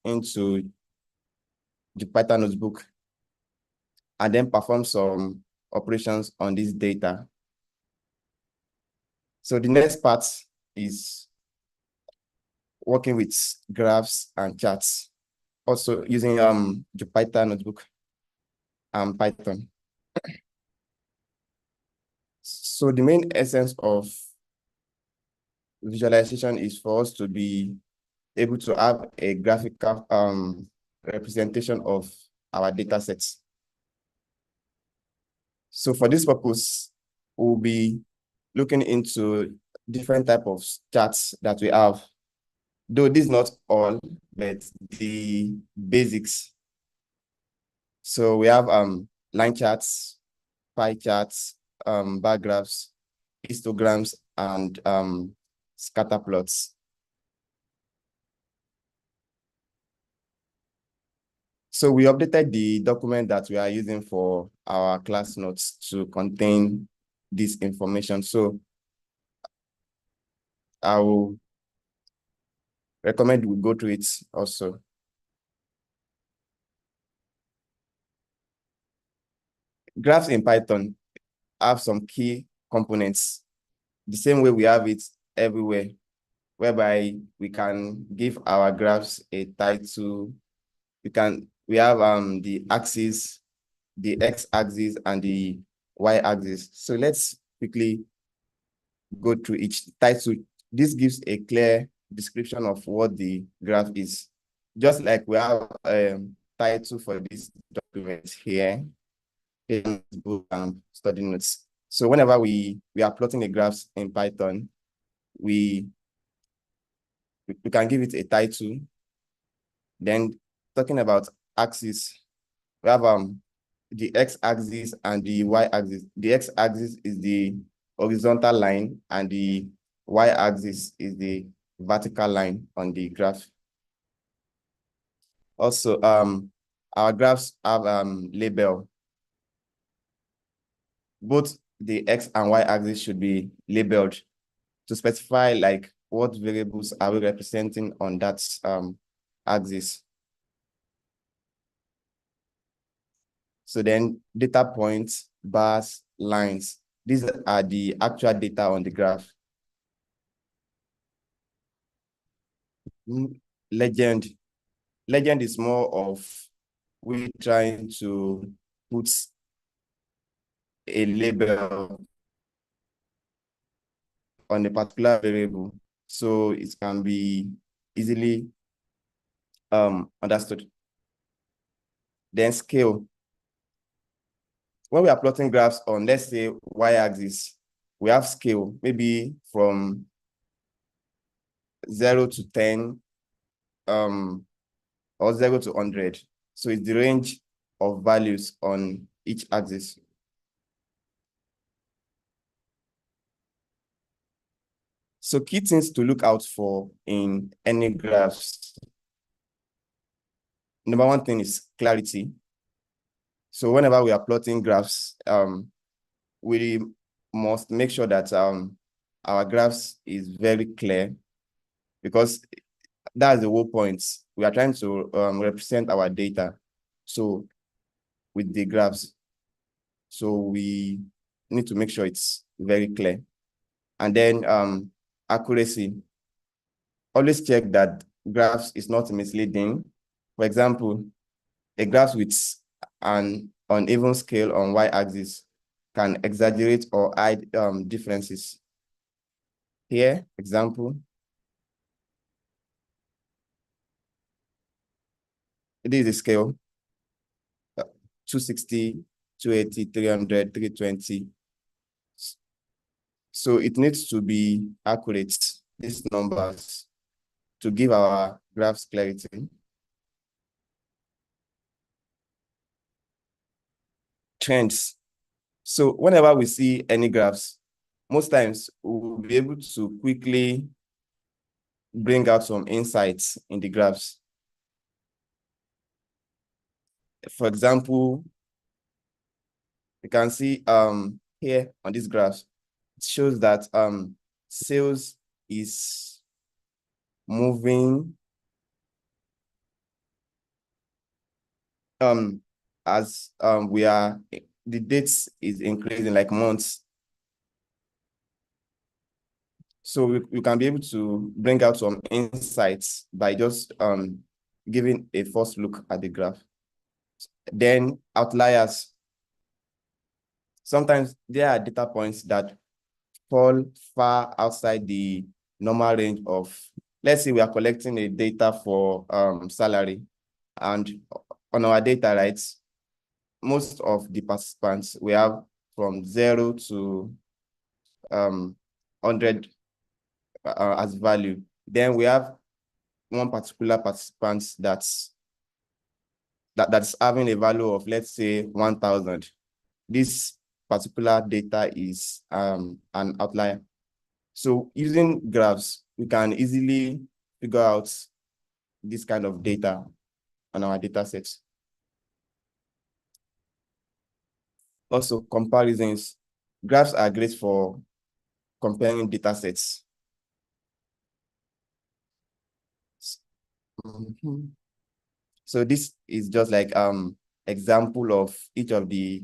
into the Python notebook and then perform some operations on this data. So the next part is working with graphs and charts, also using the Python notebook and Python. So the main essence of visualization is for us to be able to have a graphical representation of our data sets. So for this purpose, we'll be looking into different types of charts that we have. Though this is not all, but the basics. So we have line charts, pie charts, bar graphs, histograms, and scatter plots. So we updated the document that we are using for our class notes to contain this information. So I will recommend we go through it also. Graphs in Python have some key components, the same way we have it everywhere, whereby we can give our graphs a title. We have the axis, the x-axis, and the y-axis. So let's quickly go through each title. This gives a clear description of what the graph is. Just like we have a title for this document here, in book and study notes. So whenever we are plotting the graphs in Python, we can give it a title. Then talking about axis, we have the x-axis and the y-axis. The x-axis is the horizontal line and the y-axis is the vertical line on the graph. Also, our graphs have label. Both the x and y-axis should be labeled to specify like what variables are we representing on that axis. So then data points, bars, lines, these are the actual data on the graph. Legend. Legend is more of we trying to put a label on a particular variable so it can be easily understood. Then scale. When we are plotting graphs on, let's say, y-axis, we have scale, maybe from 0 to 10, or 0 to 100. So it's the range of values on each axis. So key things to look out for in any graphs. Number one thing is clarity. So whenever we are plotting graphs, we must make sure that our graphs is very clear, because that's the whole point. We are trying to represent our data, so with the graphs. So we need to make sure it's very clear. And then accuracy. Always check that graphs is not misleading. For example, a graph with an uneven scale on y-axis can exaggerate or hide differences. Here, example, this is a scale, 260, 280, 300, 320. So it needs to be accurate, these numbers, to give our graphs clarity. Trends. So whenever we see any graphs, most times we'll be able to quickly bring out some insights in the graphs. For example, you can see here on this graph, it shows that sales is moving as the dates is increasing like months. So we can be able to bring out some insights by just giving a first look at the graph. Then outliers. Sometimes there are data points that fall far outside the normal range of, let's say we are collecting a data for salary, and on our data, right, most of the participants, we have from 0 to 100 as value. Then we have one particular participant that's having a value of, let's say, 1,000. This particular data is an outlier. So using graphs, we can easily figure out this kind of data on our data sets. Also, comparisons. Graphs are great for comparing data sets. So this is just like example of each of the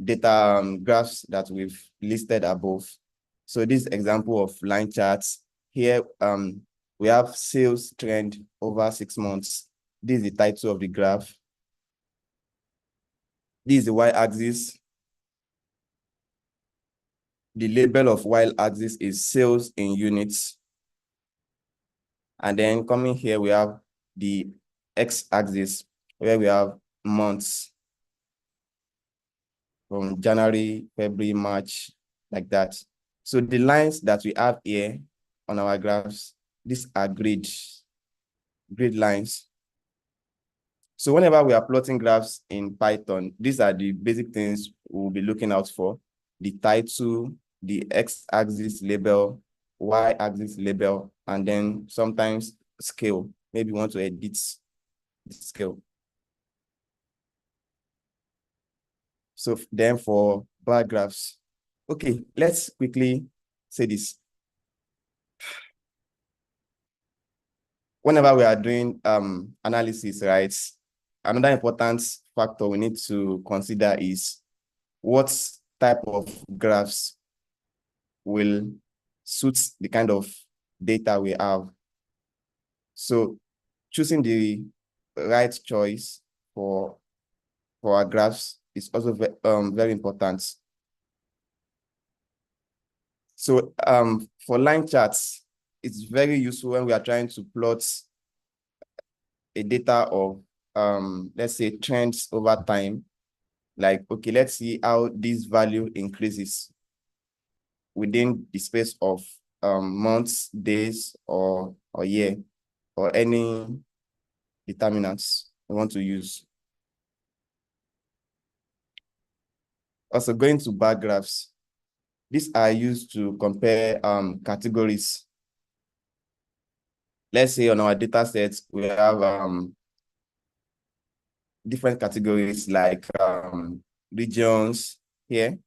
data graphs that we've listed above. So this example of line charts here, we have sales trend over 6 months. This is the title of the graph. This is the y-axis. The label of y-axis is sales in units. And then coming here, we have the x-axis where we have months from January, February, March, like that. So the lines that we have here on our graphs, these are grid lines. So whenever we are plotting graphs in Python, these are the basic things we'll be looking out for: the title, the x-axis label, y-axis label, and then sometimes scale. Maybe we want to edit the scale. So then for bar graphs, okay, let's quickly say this. Whenever we are doing analysis, right, another important factor we need to consider is what type of graphs will suit the kind of data we have. So choosing the right choice for our graphs is also very important. So for line charts, it's very useful when we are trying to plot a data of, let's say, trends over time. Like, okay, let's see how this value increases within the space of months, days, or year, or any determinants we want to use. Also, going to bar graphs. These are used to compare categories. Let's say on our data sets, we have different categories like regions here,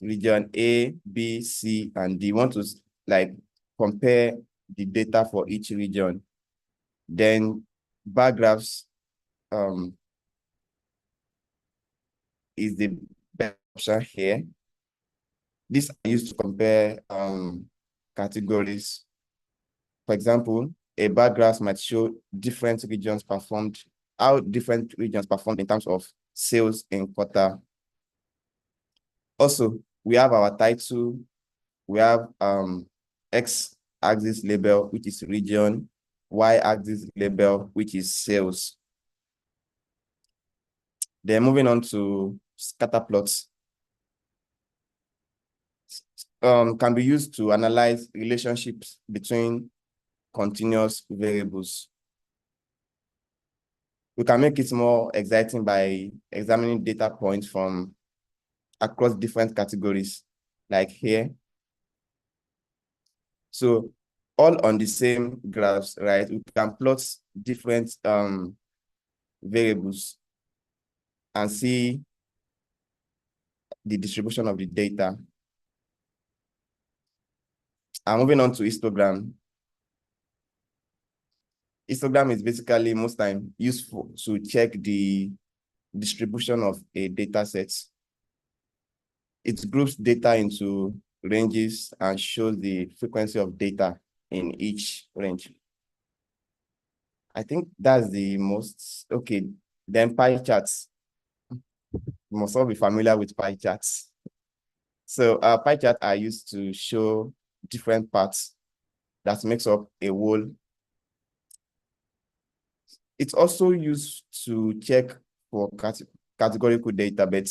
region A, B, C, and D. Want to like compare the data for each region. Then bar graphs is the best option here. These are used to compare categories. For example, a bar graph might show different regions performed, how different regions performed in terms of sales in quarter. Also, we have our title, we have x-axis label, which is region, y-axis label, which is sales. Then moving on to scatter plots. Can be used to analyze relationships between continuous variables. We can make it more exciting by examining data points from across different categories, like here. So all on the same graphs, right? We can plot different variables and see the distribution of the data. And moving on to histogram. Histogram is basically most time useful to check the distribution of a data set. It groups data into ranges and shows the frequency of data in each range. I think that's the most, okay. Then pie charts. You must all be familiar with pie charts. So pie charts are used to show different parts that makes up a whole. It's also used to check for categorical data, but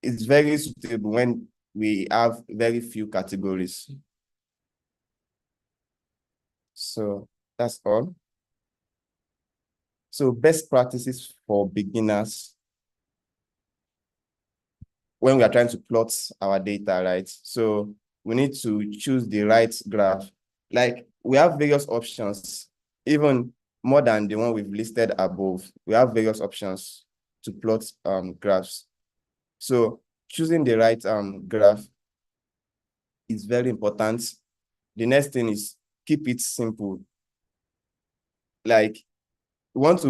it's very suitable when we have very few categories. So that's all. So best practices for beginners when we are trying to plot our data, right? So we need to choose the right graph. Like we have various options, even more than the one we've listed above. We have various options to plot graphs. So choosing the right graph is very important. The next thing is keep it simple. Like we want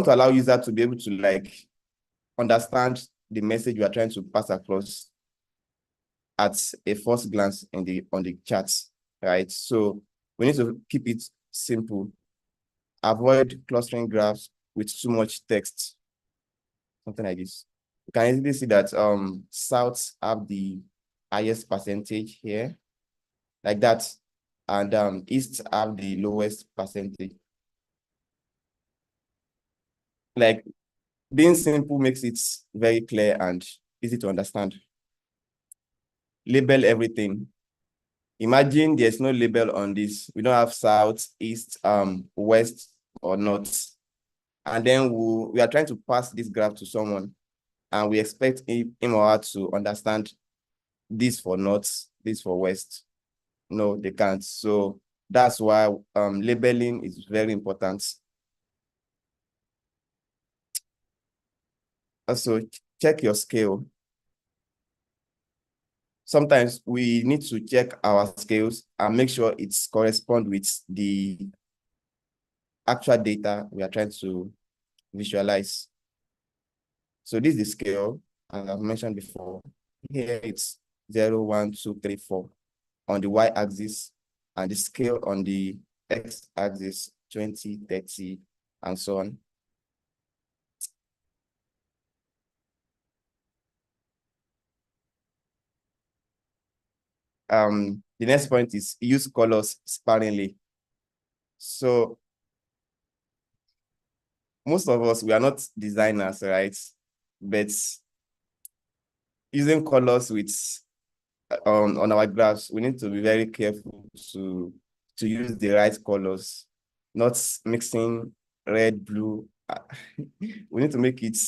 to allow user to be able to like understand the message we are trying to pass across at a first glance on the chart, right? So we need to keep it simple. Avoid clustering graphs with too much text, something like this. You can easily see that South have the highest percentage here, like that, and East have the lowest percentage. Like being simple makes it very clear and easy to understand. Label everything. Imagine there's no label on this. We don't have south, east, west, or north. And then we are trying to pass this graph to someone, and we expect him or her to understand this for north, this for west. No, they can't. So that's why labeling is very important. Also, check your scale. Sometimes we need to check our scales and make sure it's correspond with the actual data we are trying to visualize. So this is the scale, as I've mentioned before. Here it's 0, 1, 2, 3, 4 on the y-axis, and the scale on the x-axis, 20, 30, and so on. The next point is use colors sparingly. So most of us, we are not designers, right? But using colors with on our graphs, we need to be very careful to use the right colors, not mixing red, blue. We need to make it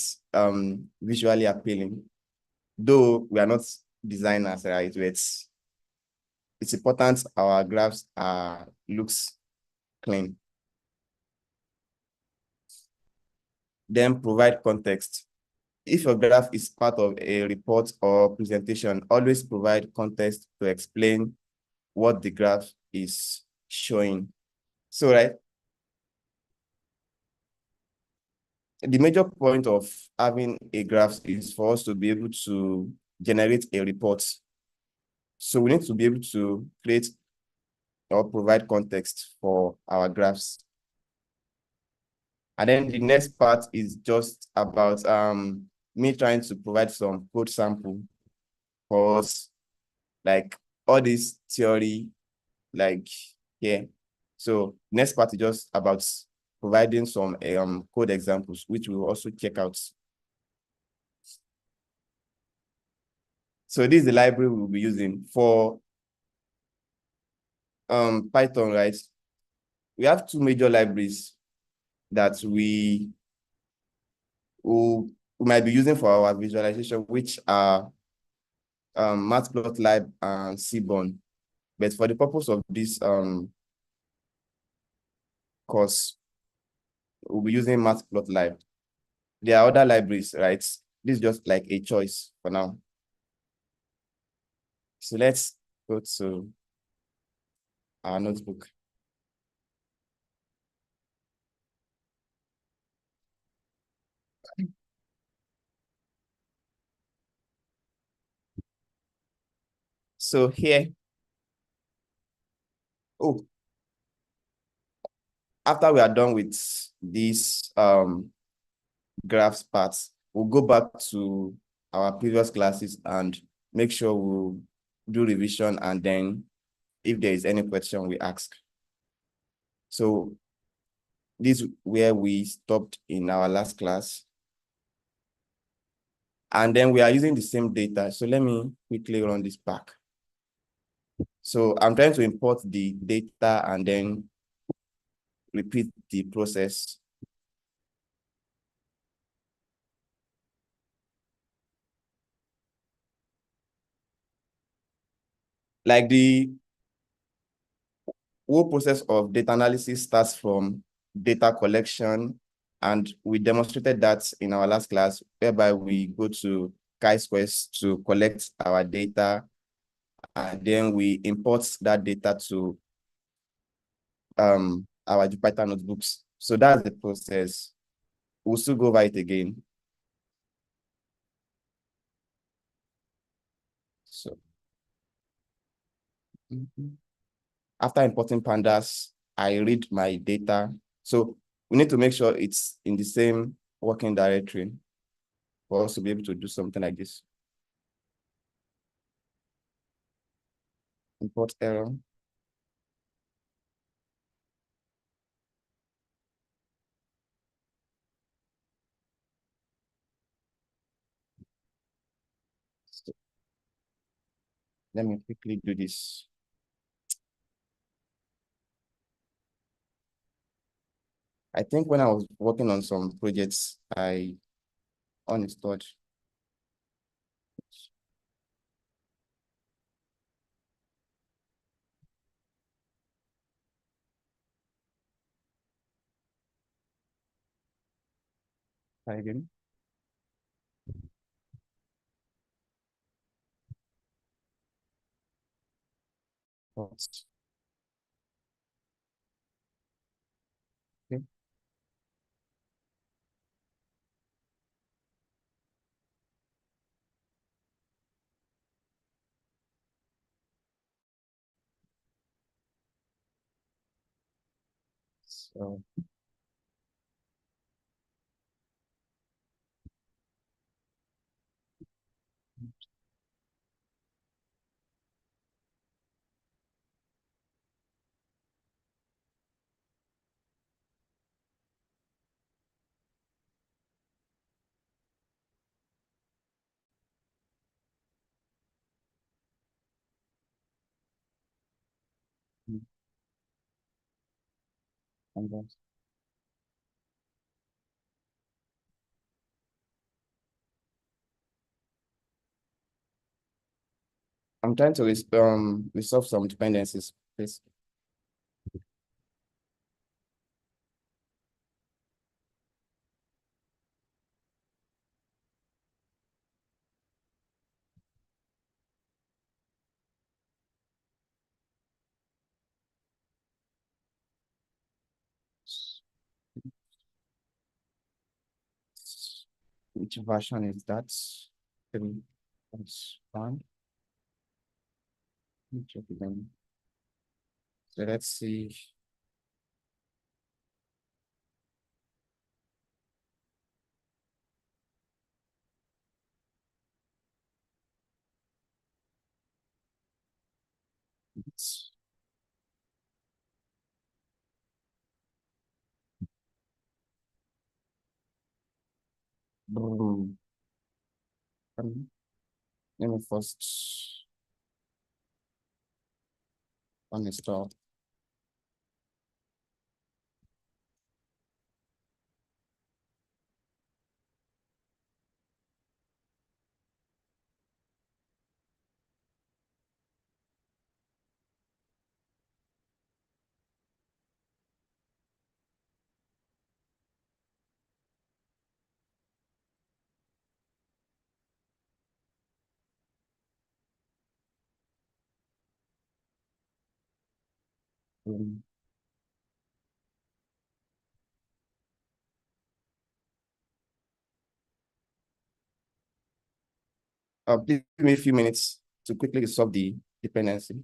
visually appealing. Though we are not designers, right? But it's important our graphs looks clean. Then provide context. If your graph is part of a report or presentation, always provide context to explain what the graph is showing. So, right, the major point of having a graph is for us to be able to generate a report. So we need to be able to create or provide context for our graphs. And then the next part is just about me trying to provide some code sample for us, like all this theory, like here. So next part is just about providing some code examples, which we will also check out. So this is the library we'll be using for Python, right? We have two major libraries that we might be using for our visualization, which are Matplotlib and Seaborn. But for the purpose of this course, we'll be using Matplotlib. There are other libraries, right? This is just like a choice for now. So let's go to our notebook. So here, oh, after we are done with these graphs parts, we'll go back to our previous classes and make sure we'll do revision, and then if there is any question, we ask. So this is where we stopped in our last class. And then we are using the same data. So let me quickly run this back. So I'm trying to import the data and then repeat the process. Like the whole process of data analysis starts from data collection, and we demonstrated that in our last class, whereby we go to Chi-squares to collect our data, and then we import that data to our Jupyter notebooks. So that's the process. We'll still go over it again. So after importing Pandas, I read my data. So we need to make sure it's in the same working directory for us to be able to do something like this. Import error. So let me quickly do this. I think when I was working on some projects, I uninstalled. Try again. Okay. So and then I'm trying to resolve some dependencies, please. Which version is that? 3.1. Let me check again. So let's see. It's, boom. Let me first uninstall. Um, Please give me a few minutes to quickly resolve the dependency.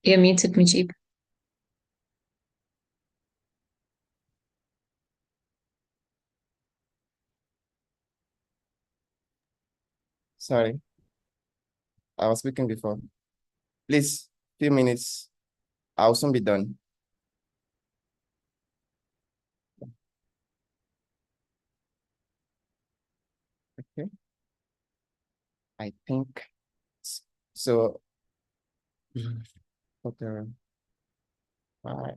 You're muted, Mujib. Sorry, I was speaking before. Please, few minutes. I'll soon be done. Okay, I think so. Okay, all right.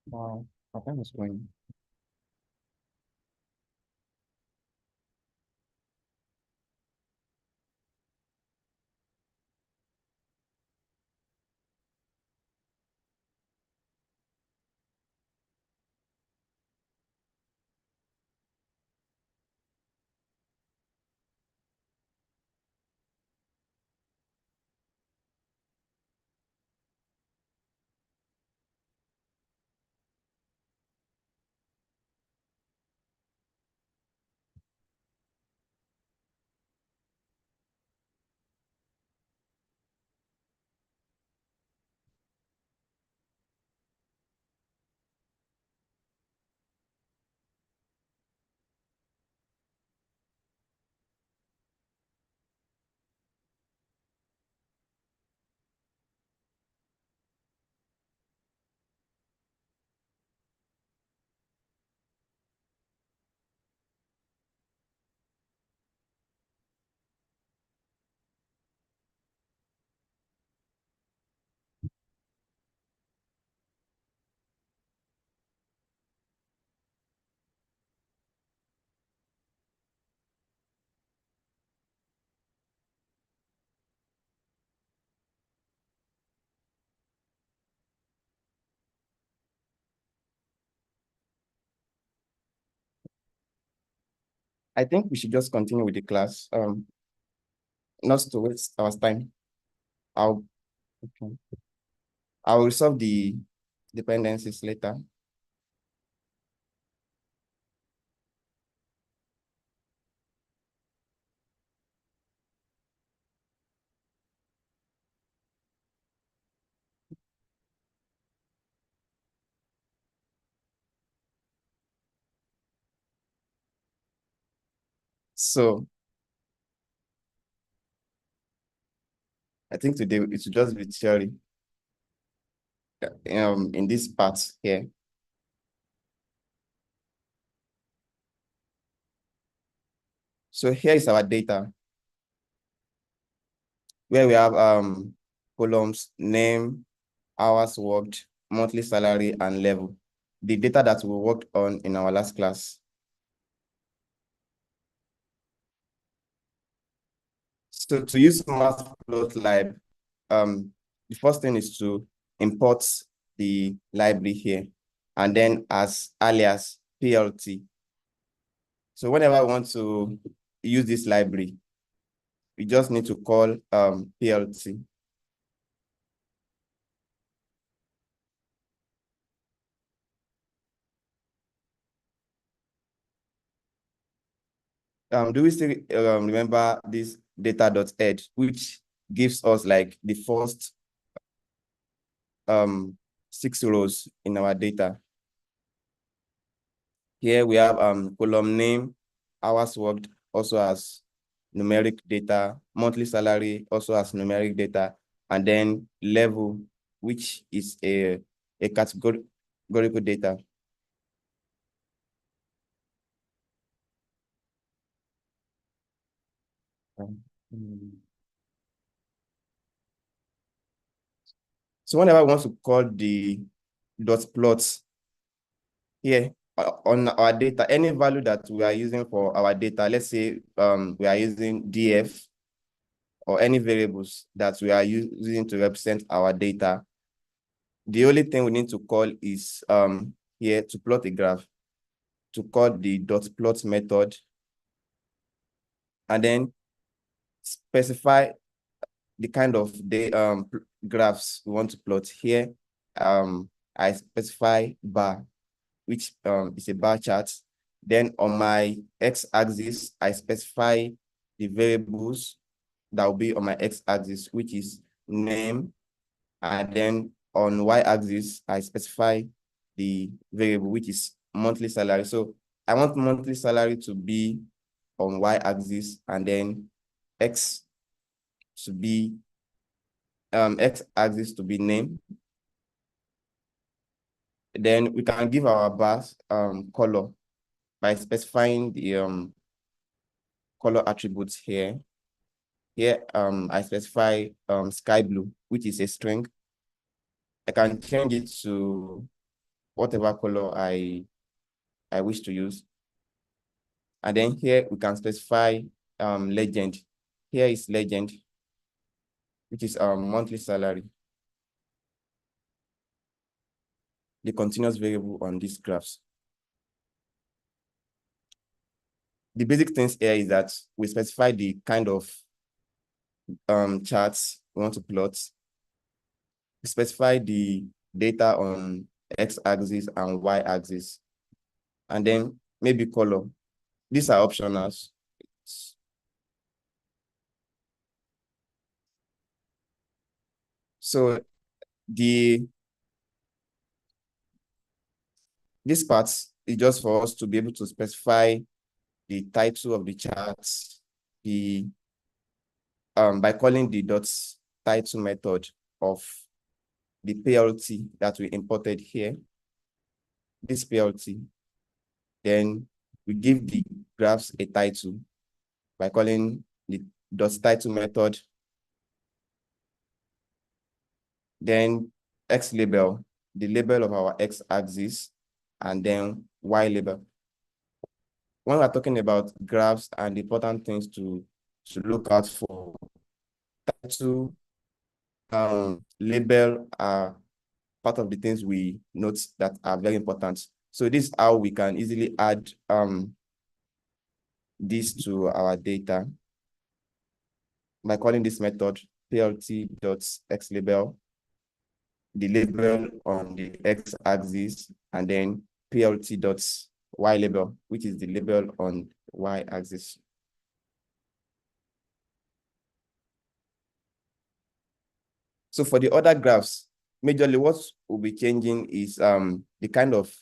Wow, my time is going. I think we should just continue with the class. Not to waste our time. I'll okay. I'll resolve the dependencies later. So I think today it should just be theory. In this part here. So here is our data where we have columns, name, hours worked, monthly salary, and level. The data that we worked on in our last class. So to use Matplotlib, the first thing is to import the library here, and then as alias PLT. So whenever I want to use this library, we just need to call PLT. Do we still remember this data.edge, which gives us like the first 6 rows in our data? Here we have column name, hours worked, also as numeric data, monthly salary, also as numeric data, and then level, which is a categorical data. So whenever I want to call the dot plots here on our data, any value that we are using for our data, let's say we are using df or any variables that we are using to represent our data, the only thing we need to call is here to plot a graph, to call the dot plot method, and then specify the kind of the graphs we want to plot here. I specify bar, which is a bar chart. Then on my x-axis, I specify the variables that will be on my x-axis, which is name. And then on y-axis, I specify the variable, which is monthly salary. So I want monthly salary to be on y-axis, and then x to be x-axis to be name. Then we can give our bars color by specifying the color attributes here. Here I specify sky blue, which is a string. I can change it to whatever color I wish to use. And then here we can specify legend. Here is legend, which is monthly salary, the continuous variable on these graphs. The basic things here is that we specify the kind of charts we want to plot. We specify the data on x-axis and y-axis, and then maybe color. These are optionals. So this part is just for us to be able to specify the title of the charts, by calling the dots title method of the PLT that we imported here, this PLT. Then we give the graphs a title by calling the dots title method. Then X label, the label of our X axis, and then Y label. When we're talking about graphs and important things to look out for, title, label are part of the things we note that are very important. So this is how we can easily add this to our data by calling this method plt.xlabel, the label on the x-axis, and then plt.ylabel, which is the label on y-axis. So for the other graphs, majorly what will be changing is the kind of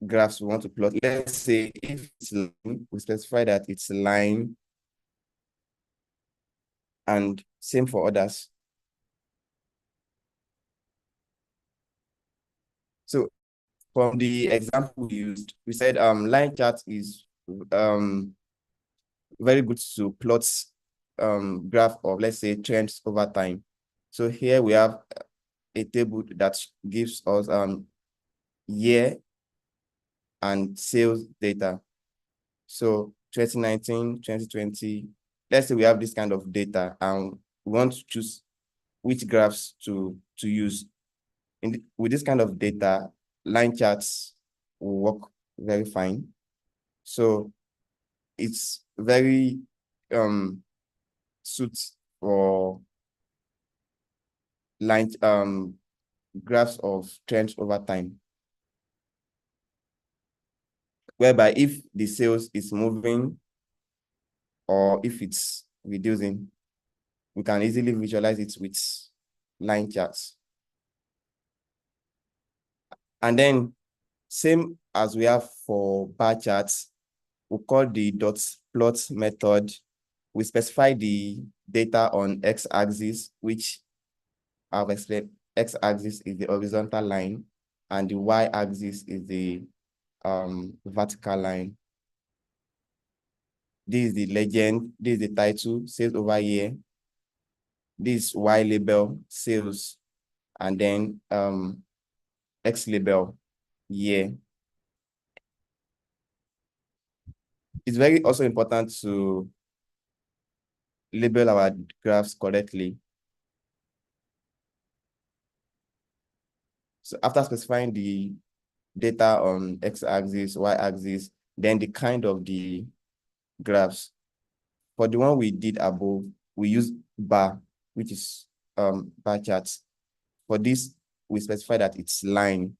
graphs we want to plot. Let's say if it's line, we specify that it's line, and same for others. So from the example we used, we said line chart is very good to plot graph of, let's say, trends over time. So here we have a table that gives us year and sales data. So 2019, 2020, let's say we have this kind of data and we want to choose which graphs to use. With this kind of data, line charts will work very fine. So it's very suits for line graphs of trends over time, whereby if the sales is moving or if it's reducing, we can easily visualize it with line charts. And then same as we have for bar charts, we call the dot plot method. We specify the data on x-axis, which I've explained. X-axis is the horizontal line and the y-axis is the vertical line. This is the legend, this is the title, sales over year. This Y label, sales, and then X label, year. It's very also important to label our graphs correctly. So after specifying the data on x-axis, y-axis, then the kind of the graphs. For the one we did above, we use bar, which is bar charts. For this, we specify that it's line.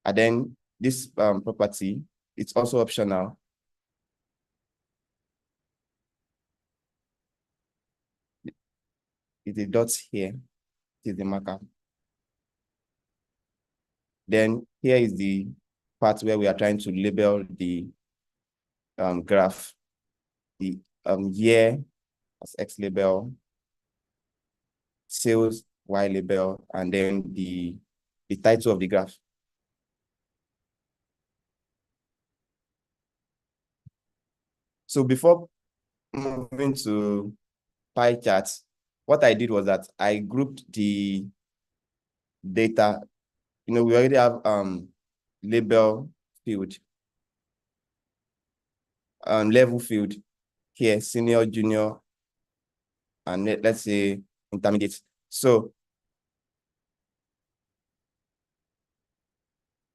And then this property, it's also optional. It's the dots here, it is the marker. Then here is the part where we are trying to label the graph, the year as X label, sales Y label, and then the title of the graph. So before moving to pie charts, what I did was that I grouped the data. We already have label field, level field here, senior, junior, and let's say intermediate. So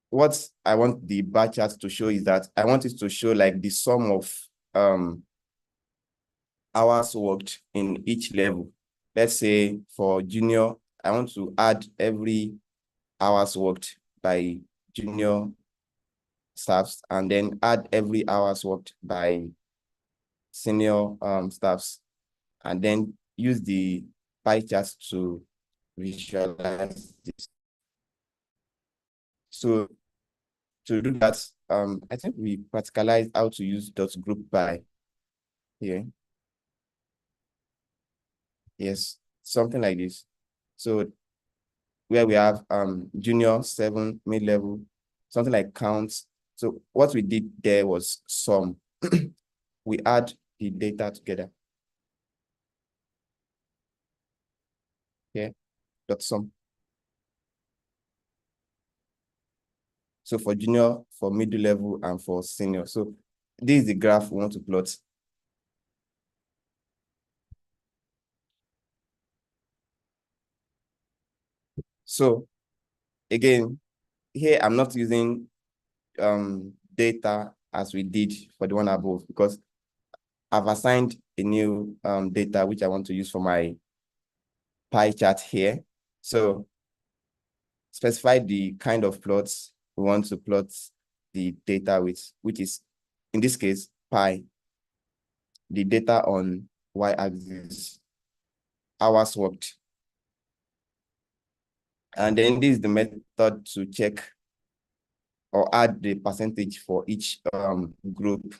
what I want the bar chart to show is that I want it to show like the sum of hours worked in each level. Let's say for junior, I want to add every hours worked by junior staffs and then add every hours worked by senior staffs, and then use the pie charts to visualize this. So to do that, I think we practicalize how to use dot group by here. Yes, something like this. So where we have junior, 7, mid-level, something like counts. So what we did there was sum. We add the data together. Okay, dot sum. So for junior, for middle level, and for senior. So this is the graph we want to plot. So again, here I'm not using data as we did for the one above, because I've assigned a new data which I want to use for my pie chart here. So specify the kind of plots we want to plot the data with, which is, in this case, pie. The data on y-axis, hours worked. And then this is the method to check or add the percentage for each group.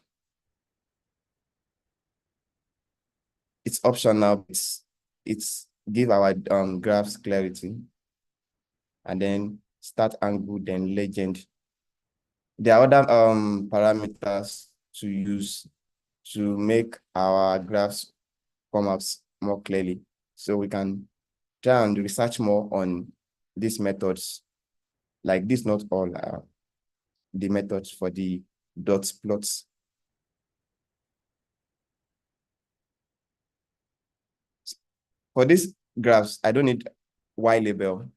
It's optional. It's give our graphs clarity. And then start angle, then legend. There are other parameters to use to make our graphs come out more clearly. So we can try and research more on these methods. Like this, not all the methods for the dot plots. For these graphs, I don't need Y label.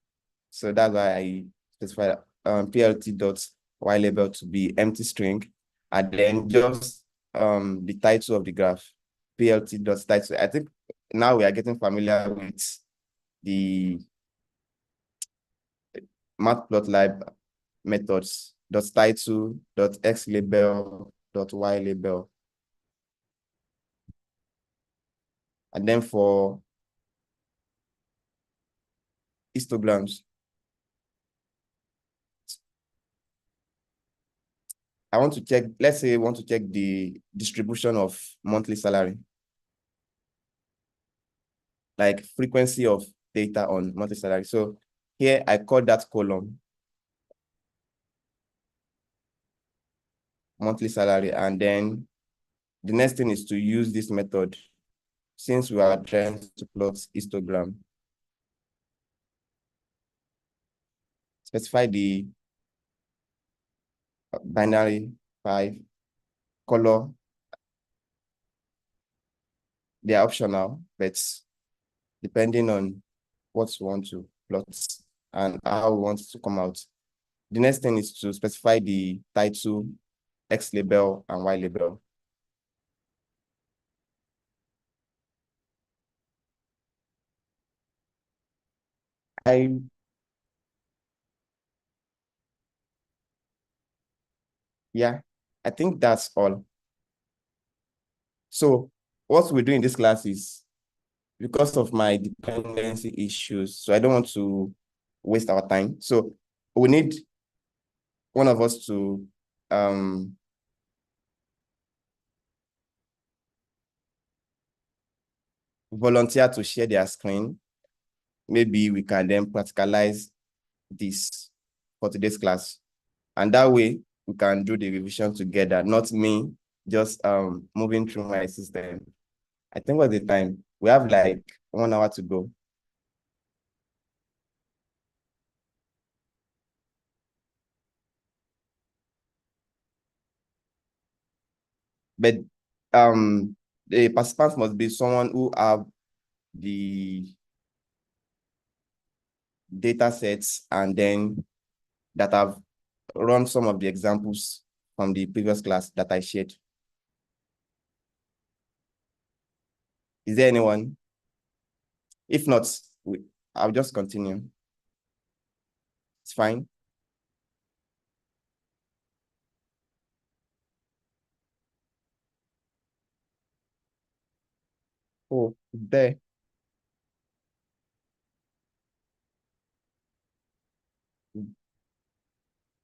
So that's why I specify PLT dot Y label to be empty string, and then just the title of the graph, PLT dot title. I think now we are getting familiar with the Matplotlib methods, dot title, dot X label, dot Y label. And then for histograms, I want to check, let's say I want to check the distribution of monthly salary, like frequency of data on monthly salary. So here I call that column monthly salary. And then the next thing is to use this method since we are trying to plot histogram. Specify the binary 5 color. They are optional, but depending on what we want to plot and how we want it to come out. The next thing is to specify the title, X label, and Y label. Yeah, I think that's all. So what we do in this class is, because of my dependency issues, so I don't want to waste our time. So we need one of us to volunteer to share their screen. Maybe we can then practicalize this for today's class. And that way we can do the revision together, not me just moving through my system. I think what's the time? We have like 1 hour to go. But the participants must be someone who have the data sets and then that have run some of the examples from the previous class that I shared. Is there anyone? If not, I'll just continue. It's fine. Oh, there.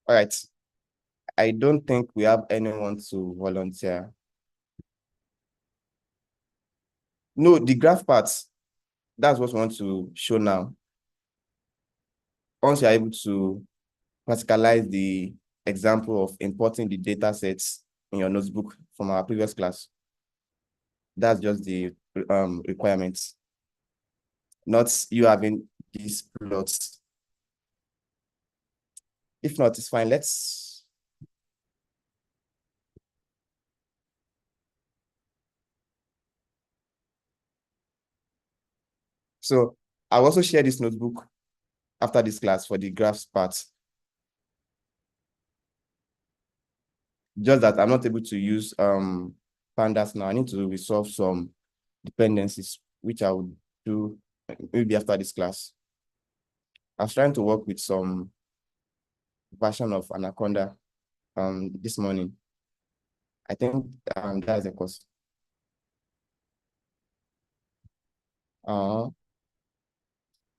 All right. I don't think we have anyone to volunteer. No, the graph parts, that's what we want to show now. Once you're able to practicalize the example of importing the data sets in your notebook from our previous class, that's just the requirements, not you having these plots. If not, it's fine. So I'll also share this notebook after this class for the graphs part. Just that I'm not able to use pandas now. I need to resolve some dependencies, which I will do maybe after this class. I was trying to work with some version of Anaconda this morning. I think that's a course.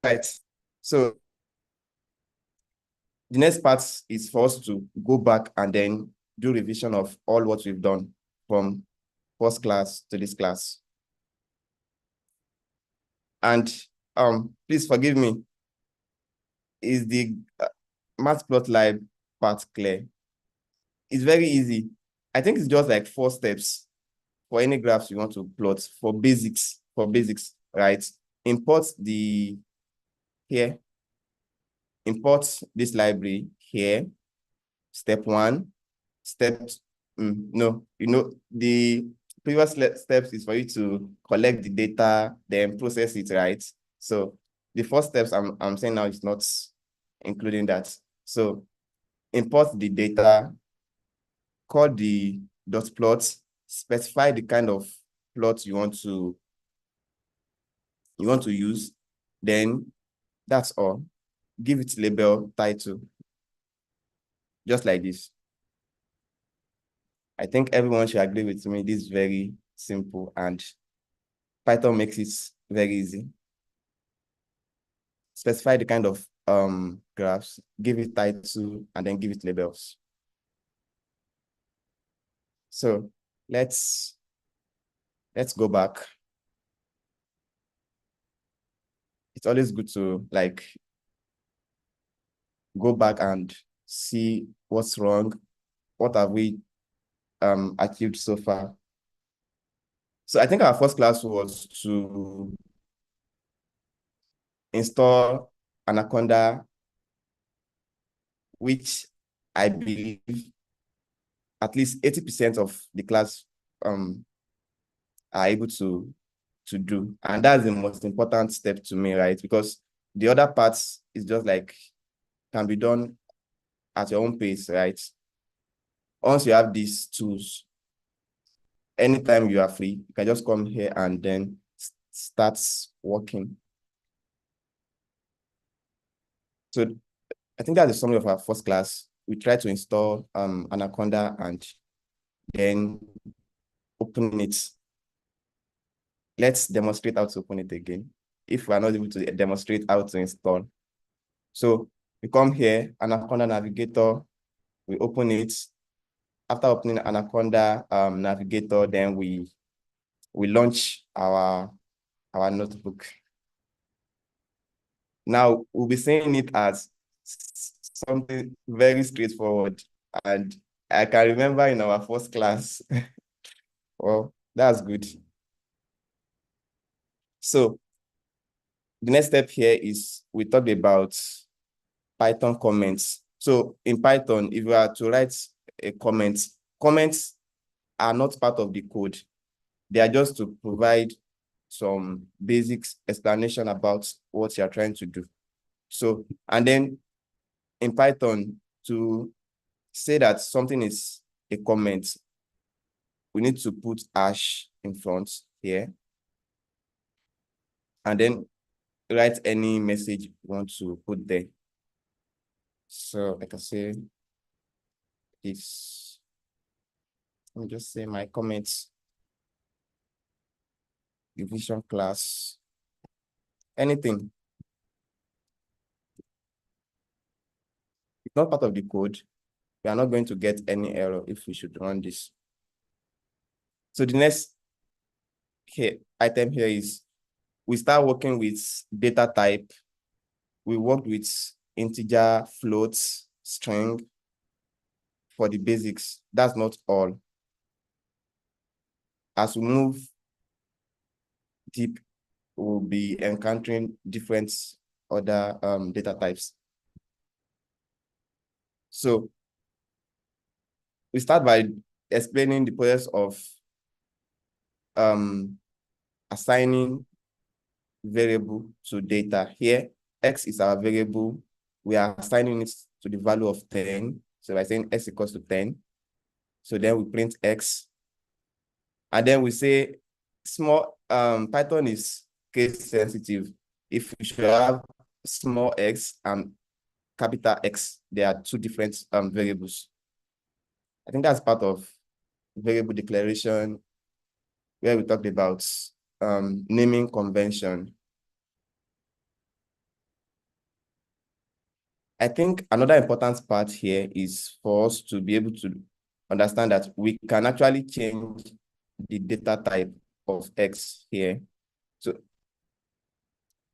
Right. So the next part is for us to go back and then do revision of all what we've done from first class to this class. And please forgive me, is the Matplotlib part clear? It's very easy. I think it's just like 4 steps for any graphs you want to plot for basics, right? Import the here, import this library here, step 1, no, the previous steps is for you to collect the data, then process it, right? So the first steps I'm saying now is not including that. So import the data, call the dot plot, specify the kind of plot you want to use, then that's all. Give it label, title, just like this. I think everyone should agree with me. This is very simple and Python makes it very easy. Specify the kind of graphs, give it title, and then give it labels. So let's go back. It's always good to like go back and see what's wrong, what have we achieved so far. So I think our first class was to install Anaconda, which I believe at least 80% of the class are able to do. And that's the most important step to me, right? Because the other parts is just like can be done at your own pace, right? Once you have these tools, anytime you are free, you can just come here and then start working. So I think that's the summary of our first class. We try to install Anaconda and then open it. Let's demonstrate how to open it again. If we are not able to demonstrate how to install. So we come here, Anaconda Navigator, we open it. After opening Anaconda Navigator, then we launch our notebook. Now we'll be seeing it as something very straightforward. And I can remember in our first class, Well, that's good. So the next step here is we talked about Python comments. So in Python, if you are to write a comment, comments are not part of the code. They are just to provide some basic explanation about what you are trying to do. So, and then in Python, to say that something is a comment, we need to put hash in front here, and then write any message you want to put there. So I can say this. Let me just say my comments, division class, anything. It's not part of the code. We are not going to get any error if we should run this. So the next item here is we start working with data type. We work with integer, floats, string for the basics. That's not all. As we move deep, we'll be encountering different other data types. So we start by explaining the process of assigning variable to data. Here, x is our variable. We are assigning it to the value of 10. So by saying x equals to 10. So then we print x. And then we say Python is case sensitive. If we should have small x and capital X, they are two different variables. I think that's part of variable declaration where we talked about naming convention. I think another important part here is for us to be able to understand that we can actually change the data type of X here. So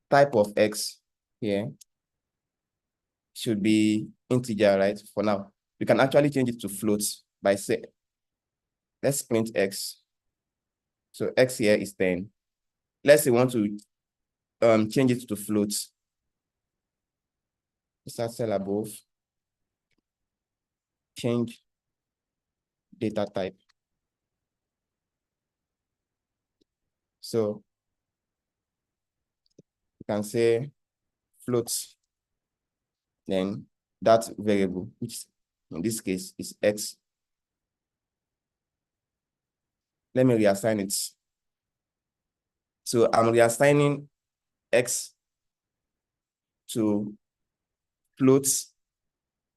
type of X here should be integer, right? For now, we can actually change it to floats by say, let's print X. So X here is 10. Let's say we want to change it to floats. Start cell above, change data type. So you can say floats, then that variable, which in this case is X. Let me reassign it. So I'm reassigning X to floats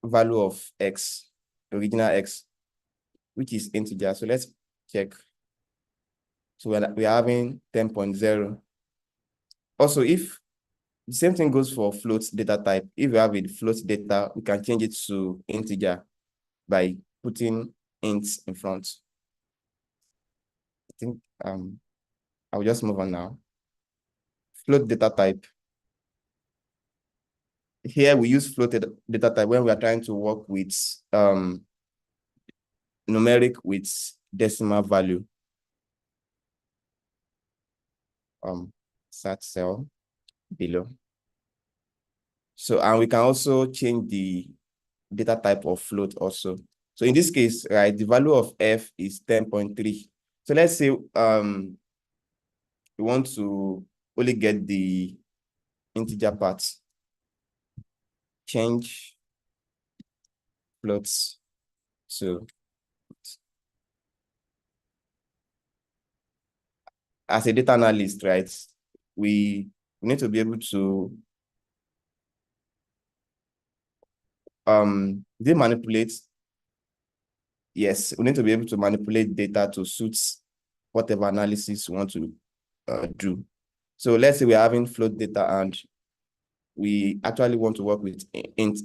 value of X, original X, which is integer. So let's check. So we're having 10.0. Also, if the same thing goes for float data type, if we have a float data, we can change it to integer by putting ints in front. I think I'll just move on now. Float data type. Here we use floated data type when we are trying to work with numeric with decimal value. Start cell below. So, and we can also change the data type of float also. So in this case, right, the value of f is 10.3. So let's say we want to only get the integer part. Change floats to, as a data analyst, right, we need to be able to they manipulate. Yes, we need to be able to manipulate data to suit whatever analysis we want to do. So let's say we're having float data and we actually want to work with int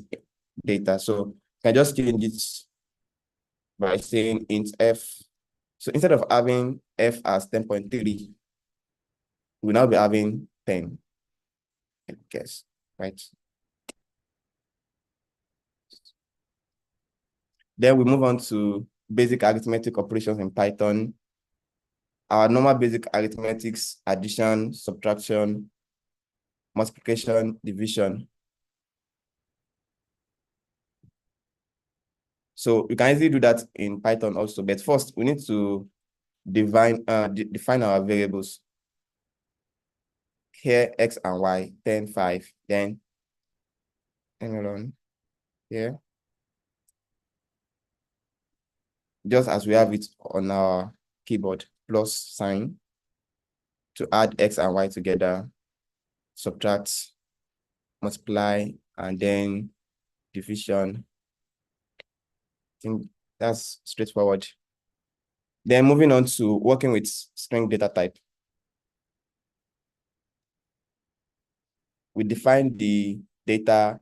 data. So can just change it by saying int f. So instead of having f as 10.3, we'll now be having 10, I guess, right? Then we move on to basic arithmetic operations in Python. our normal basic arithmetics, addition, subtraction, multiplication, division. So you can easily do that in Python also, but first we need to define our variables. Here, X and Y, 10, 5, then here. Just as we have it on our keyboard, plus sign to add X and Y together, subtract, multiply, and then division. I think that's straightforward. Then moving on to working with string data type. We define the data.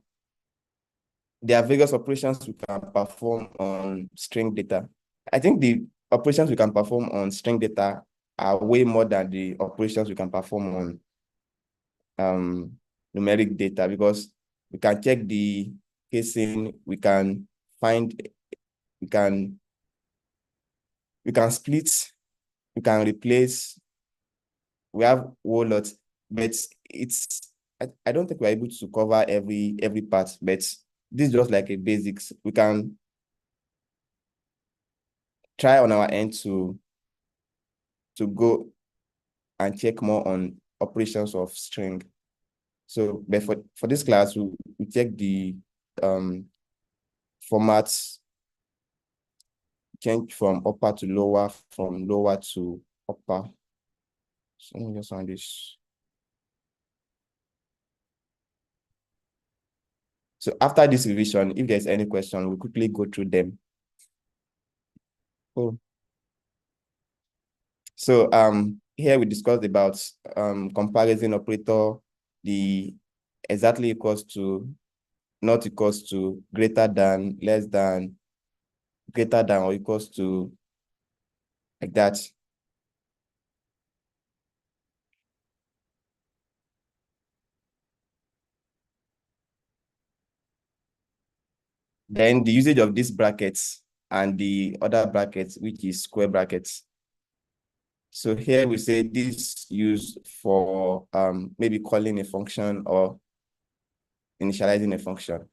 There are various operations we can perform on string data. I think the operations we can perform on string data are way more than the operations we can perform on numeric data, because we can check the casing, we can split, we can replace. We have whole lot, but I don't think we're able to cover every part, but this is just like a basics. We can try on our end to go and check more on operations of string. So, but for this class, we check the formats, change from upper to lower, from lower to upper. So let me just on this. So after this revision, if there's any question, we'll quickly go through them. Oh. So here we discussed about comparison operator, the exactly equals to, not equals to, greater than, less than, greater than or equals to, like that. Then the usage of these brackets and the other brackets, which is square brackets. So here we say this used for maybe calling a function or initializing a function.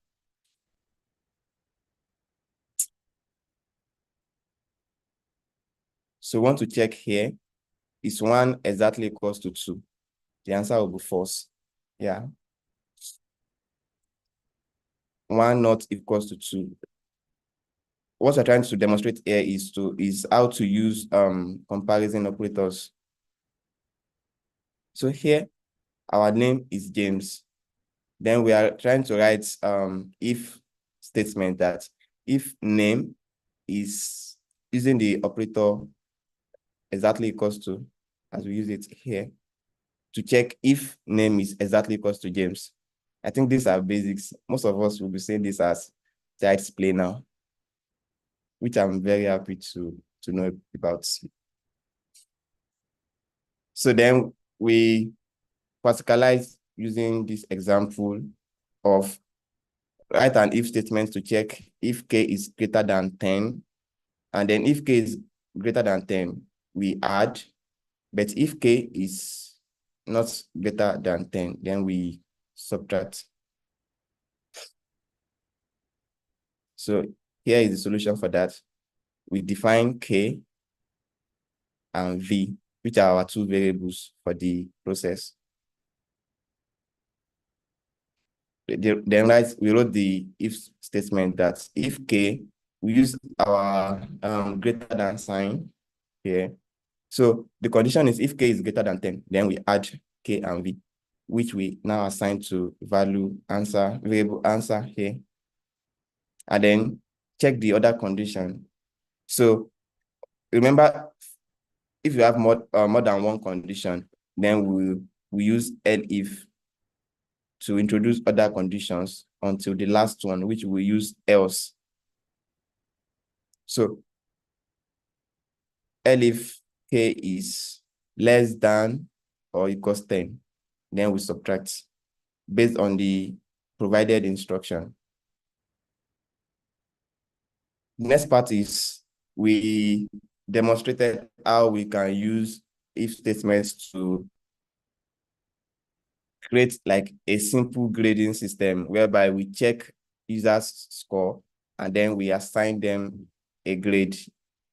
So we want to check here, is 1 exactly equals to 2? The answer will be false. Yeah. 1 not equals to 2. What we're trying to demonstrate here is how to use comparison operators. So here, our name is James. Then we are trying to write if statement that if name is using the operator exactly equals to, as we use it here, to check if name is exactly equals to James. I think these are basics. Most of us will be saying this as child's play now, which I'm very happy to know about. So then we particularize using this example of write an if statement to check if k is greater than 10. And then if k is greater than 10, we add. But if k is not greater than 10, then we subtract. So here is the solution for that. We define k and v, which are our two variables for the process. Then we wrote the if statement that if k, we use our greater than sign here. So the condition is if k is greater than 10, then we add k and v, which we now assign to variable answer here. And then check the other condition. So remember, if you have more than one condition, then we use elif to introduce other conditions until the last one, which we use else. So elif k is less than or equals 10, then we subtract based on the provided instruction. The next part is we demonstrated how we can use if statements to create like a simple grading system whereby we check users' score and then we assign them a grade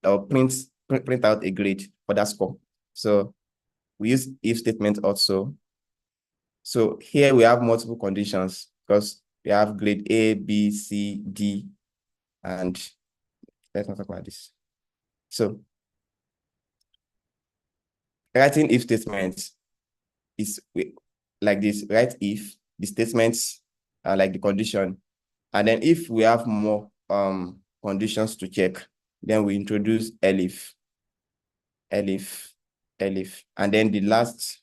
or print out a grade for that score. So we use if statement also. So here we have multiple conditions because we have grade A, B, C, D, and let's not talk about this. So writing if statements is like this, write if, the statements are like the condition. And then if we have more conditions to check, then we introduce elif, elif, elif. And then the last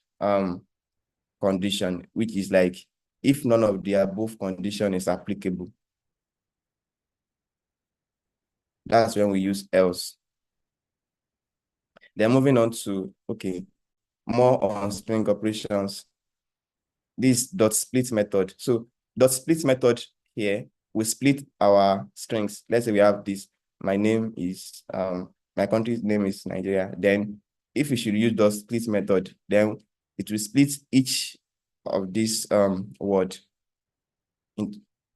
condition, which is like, if none of the above condition is applicable, that's when we use else. Then moving on to, okay, more on string operations. This dot split method. So dot split method here, we split our strings. Let's say we have this, my name is, my country's name is Nigeria. Then if we should use dot split method, then it will split each of this word.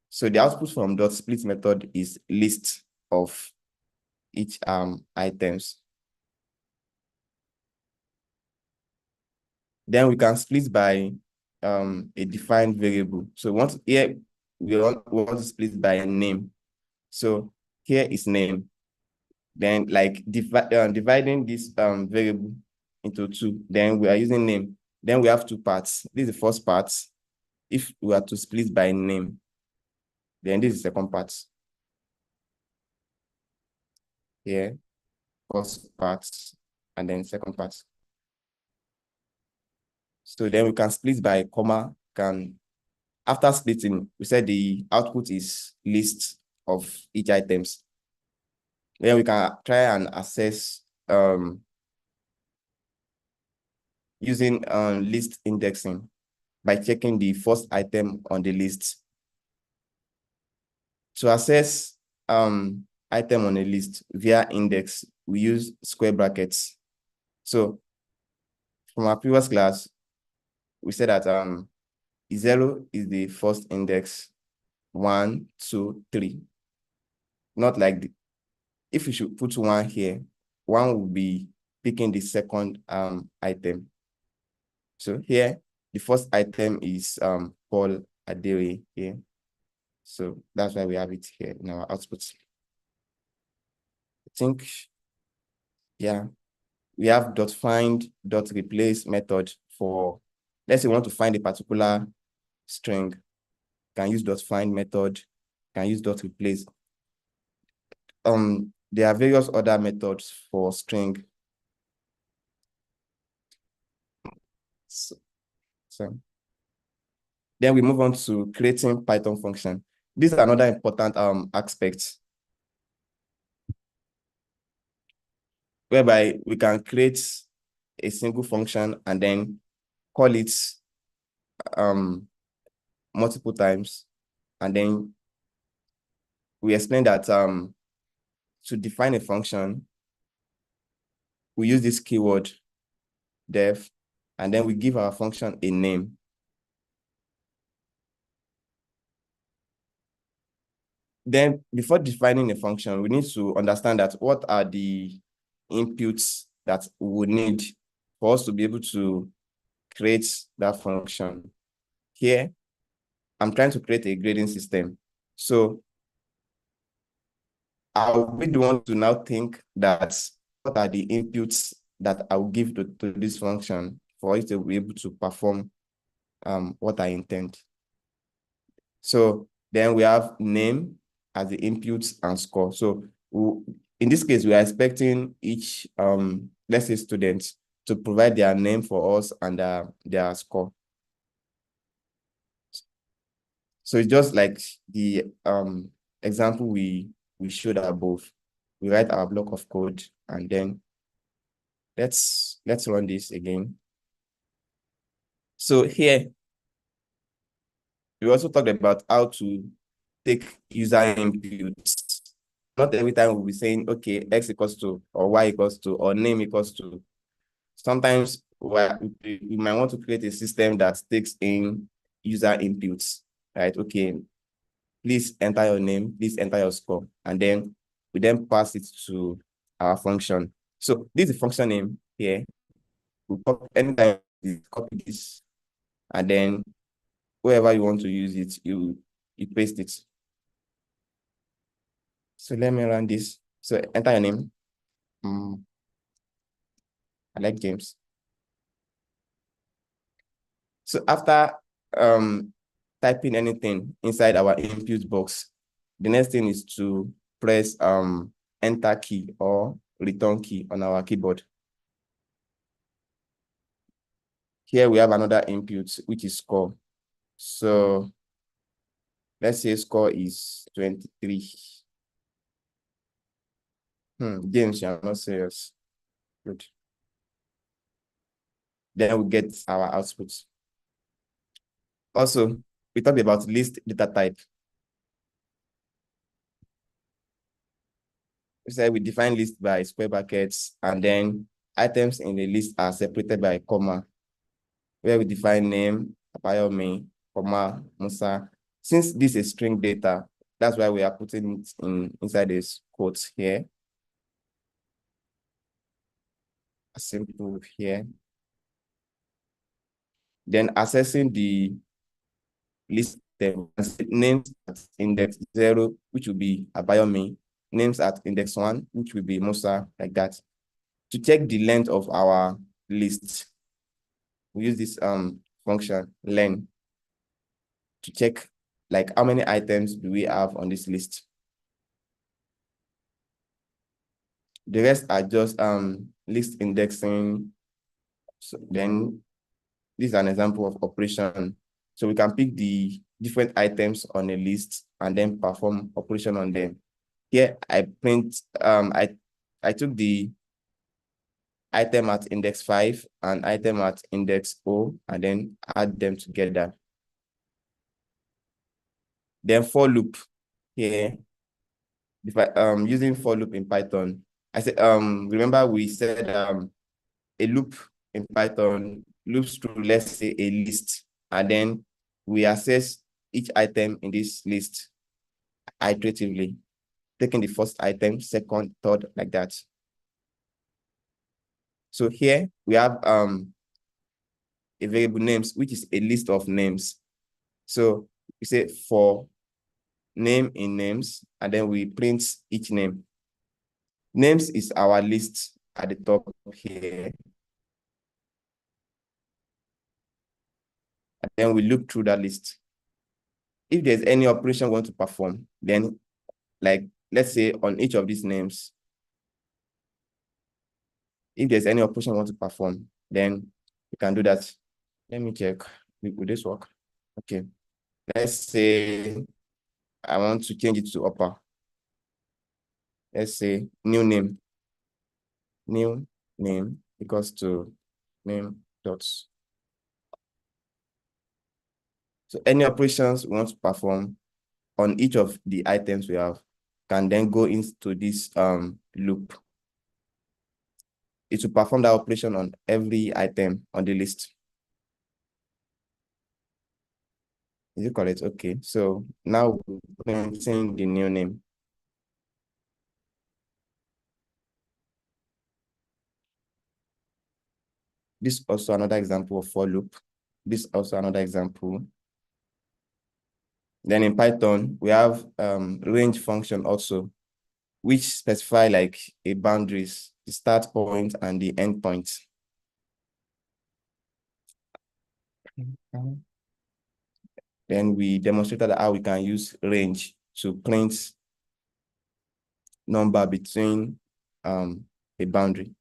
So the output from dot split method is list of each items. Then we can split by a defined variable. So once here we want to split by a name. So here is name. Then like dividing this variable into two. Then we are using name. Then we have two parts. This is the first part. If we are to split by name, then this is the second part. Here, first part, and then second part. So then we can split by comma. After splitting, we said the output is list of each items. Then we can try and assess using list indexing by checking the first item on the list. To assess item on a list via index, we use square brackets. So from our previous class, we said that 0 is the first index, 1, 2, 3. Not like if we should put 1 here, 1 will be picking the second item. So here, the first item is Paul Adere here. So that's why we have it here in our output. I think, yeah, we have .find, .replace method for, let's say we want to find a particular string, can use .find method, can use .replace. There are various other methods for string. So then we move on to creating Python function. This is another important aspect whereby we can create a single function and then call it multiple times. And then we explain that to define a function, we use this keyword def, and then we give our function a name. Then before defining a function, we need to understand that what are the inputs that we would need for us to be able to create that function. Here, I'm trying to create a grading system. So I would want to now think that what are the inputs that I will give to this function for it to be able to perform what I intend. So then we have name as the inputs and score. So in this case, we are expecting each, let's say, student to provide their name for us and their score. So it's just like the example we showed above. We write our block of code and then let's run this again. So here, we also talked about how to take user inputs. Not every time we'll be saying, okay, X equals to, or Y equals to, or name equals to. sometimes we might want to create a system that takes in user inputs, right? Okay, please enter your name, please enter your score, and then we then pass it to our function. So this is the function name here. We copy anytime we copy this, and then wherever you want to use it, you paste it. So let me run this. So enter your name. I like James. So after typing anything inside our input box, the next thing is to press enter key or return key on our keyboard. Here we have another input, which is score. So let's say score is 23. James, you are not serious. Good. Then we get our output. Also, we talked about list data type. We said we define list by square brackets, and then items in the list are separated by a comma, where we define name, Abayomi, comma, Musa. Since this is string data, that's why we are putting it inside this quotes here. A simple here. Then accessing the list names at index 0, which will be Abayomi, names at index 1, which will be Musa, like that. To check the length of our list, we use this function len to check like how many items do we have on this list. The rest are just list indexing. So then this is an example of operation. So we can pick the different items on a list and then perform operation on them. Here I print, I took the item at index 5 and item at index 0 and then add them together. Then for loop here, if I using for loop in Python, I said remember we said a loop in Python loops through, let's say, a list, and then we access each item in this list iteratively, taking the first item, second, third, like that. So here we have a variable names, which is a list of names. So we say for name in names, and then we print each name. Names is our list at the top here. And then we look through that list. If there's any operation we want to perform, then like, let's say on each of these names, if there's any operation we want to perform, then we can do that. Let me check, will this work? Okay, let's say I want to change it to upper. Let's say new name equals to name dots. So any operations we want to perform on each of the items we have can then go into this loop. It will perform that operation on every item on the list. Is it correct? Okay, so now we're printing the new name. This is also another example of for loop. This is also another example. Then in Python, we have range function also, which specify like a boundaries, the start point and the end point. Then we demonstrated how we can use range to print number between a boundary.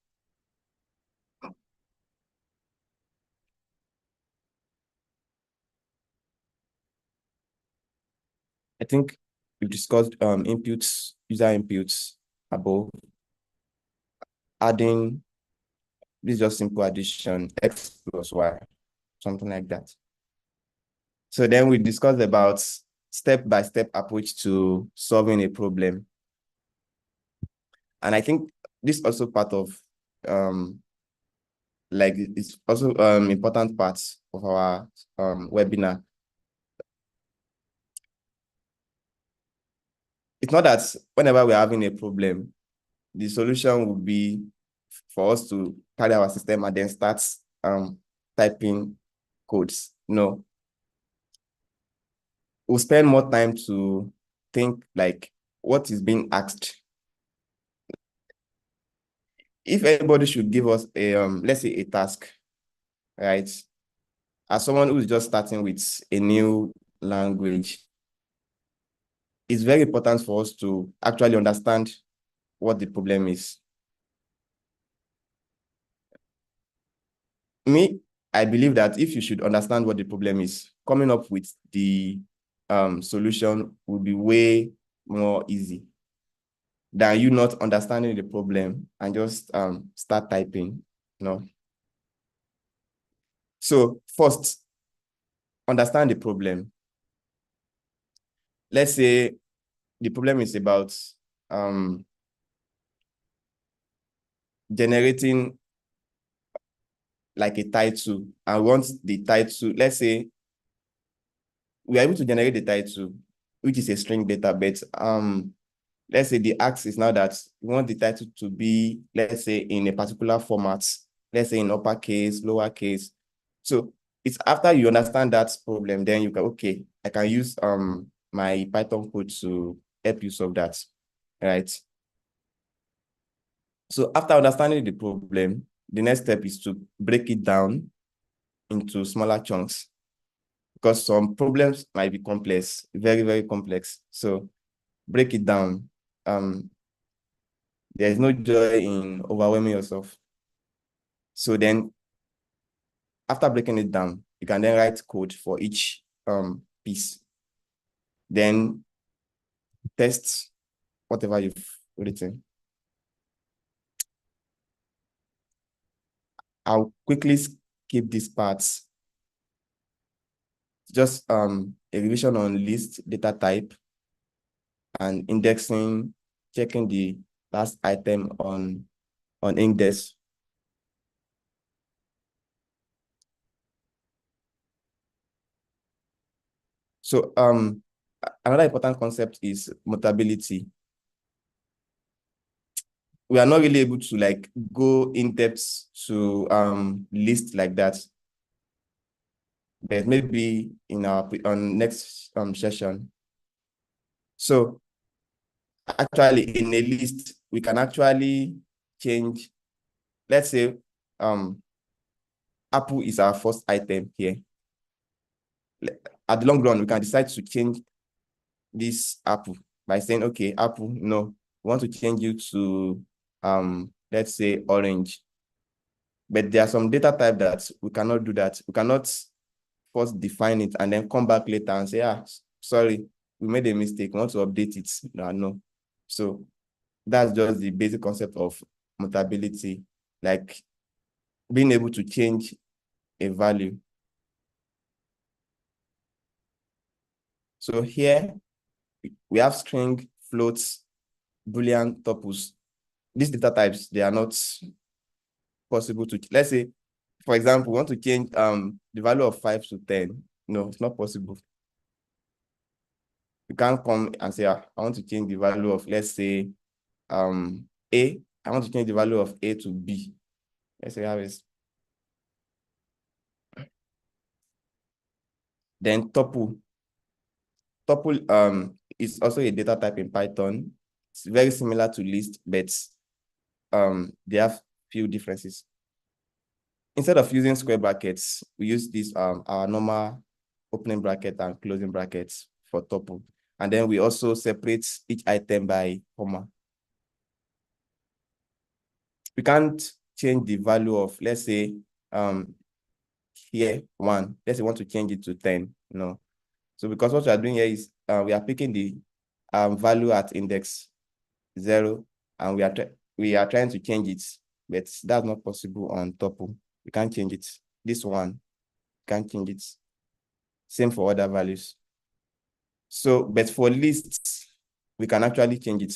I think we've discussed inputs, user inputs above. Adding, this is just simple addition, x plus y, something like that. So then we discussed about step-by-step approach to solving a problem. And I think this is also part of like it's also important part of our webinar. It's not that whenever we're having a problem, the solution would be for us to carry our system and then start typing codes. No, we'll spend more time to think like what is being asked. If anybody should give us a let's say a task, right? As someone who's just starting with a new language, it's very important for us to actually understand what the problem is. Me, I believe that if you should understand what the problem is, coming up with the solution will be way more easy than you not understanding the problem and just start typing. No. So first, understand the problem. Let's say the problem is about generating like a title. I want the title. Let's say we are able to generate the title, which is a string data, but let's say the ask is now that we want the title to be, let's say, in a particular format, let's say in uppercase, lowercase. So it's after you understand that problem, then you can, okay, I can use my Python code to help you solve that, right? So after understanding the problem, the next step is to break it down into smaller chunks because some problems might be complex, very, very complex. So break it down. There's no joy in overwhelming yourself. So then after breaking it down, you can then write code for each piece. Then test whatever you've written. I'll quickly skip these parts. Just a revision on list, data type, and indexing, checking the last item on index. So another important concept is mutability. We are not really able to like go in depth to list like that. But maybe in our next session. So actually in a list, we can actually change, let's say apple is our first item here. At the long run, we can decide to change this apple by saying, okay, apple, no, we want to change you to let's say orange. But there are some data type that we cannot do that. We cannot first define it and then come back later and say, sorry, we made a mistake, we want to update it. No. So that's just the basic concept of mutability, like being able to change a value. So here we have string, floats, Boolean, tuples. These data types, they are not possible to, let's say, for example, we want to change the value of 5 to 10. No, it's not possible. You can't come and say, I want to change the value of, let's say, A. I want to change the value of A to B. Let's say how is. Then tuple. Tuple is also a data type in Python. It's very similar to list, but they have few differences. Instead of using square brackets, we use this our normal opening bracket and closing brackets for tuple. And then we also separate each item by comma. We can't change the value of, let's say, here 1. Let's say we want to change it to 10. No. So because what we are doing here is we are picking the value at index 0, and we are trying to change it, but that's not possible on tuple. We can't change it. This one, can't change it. Same for other values. So, but for lists, we can actually change it.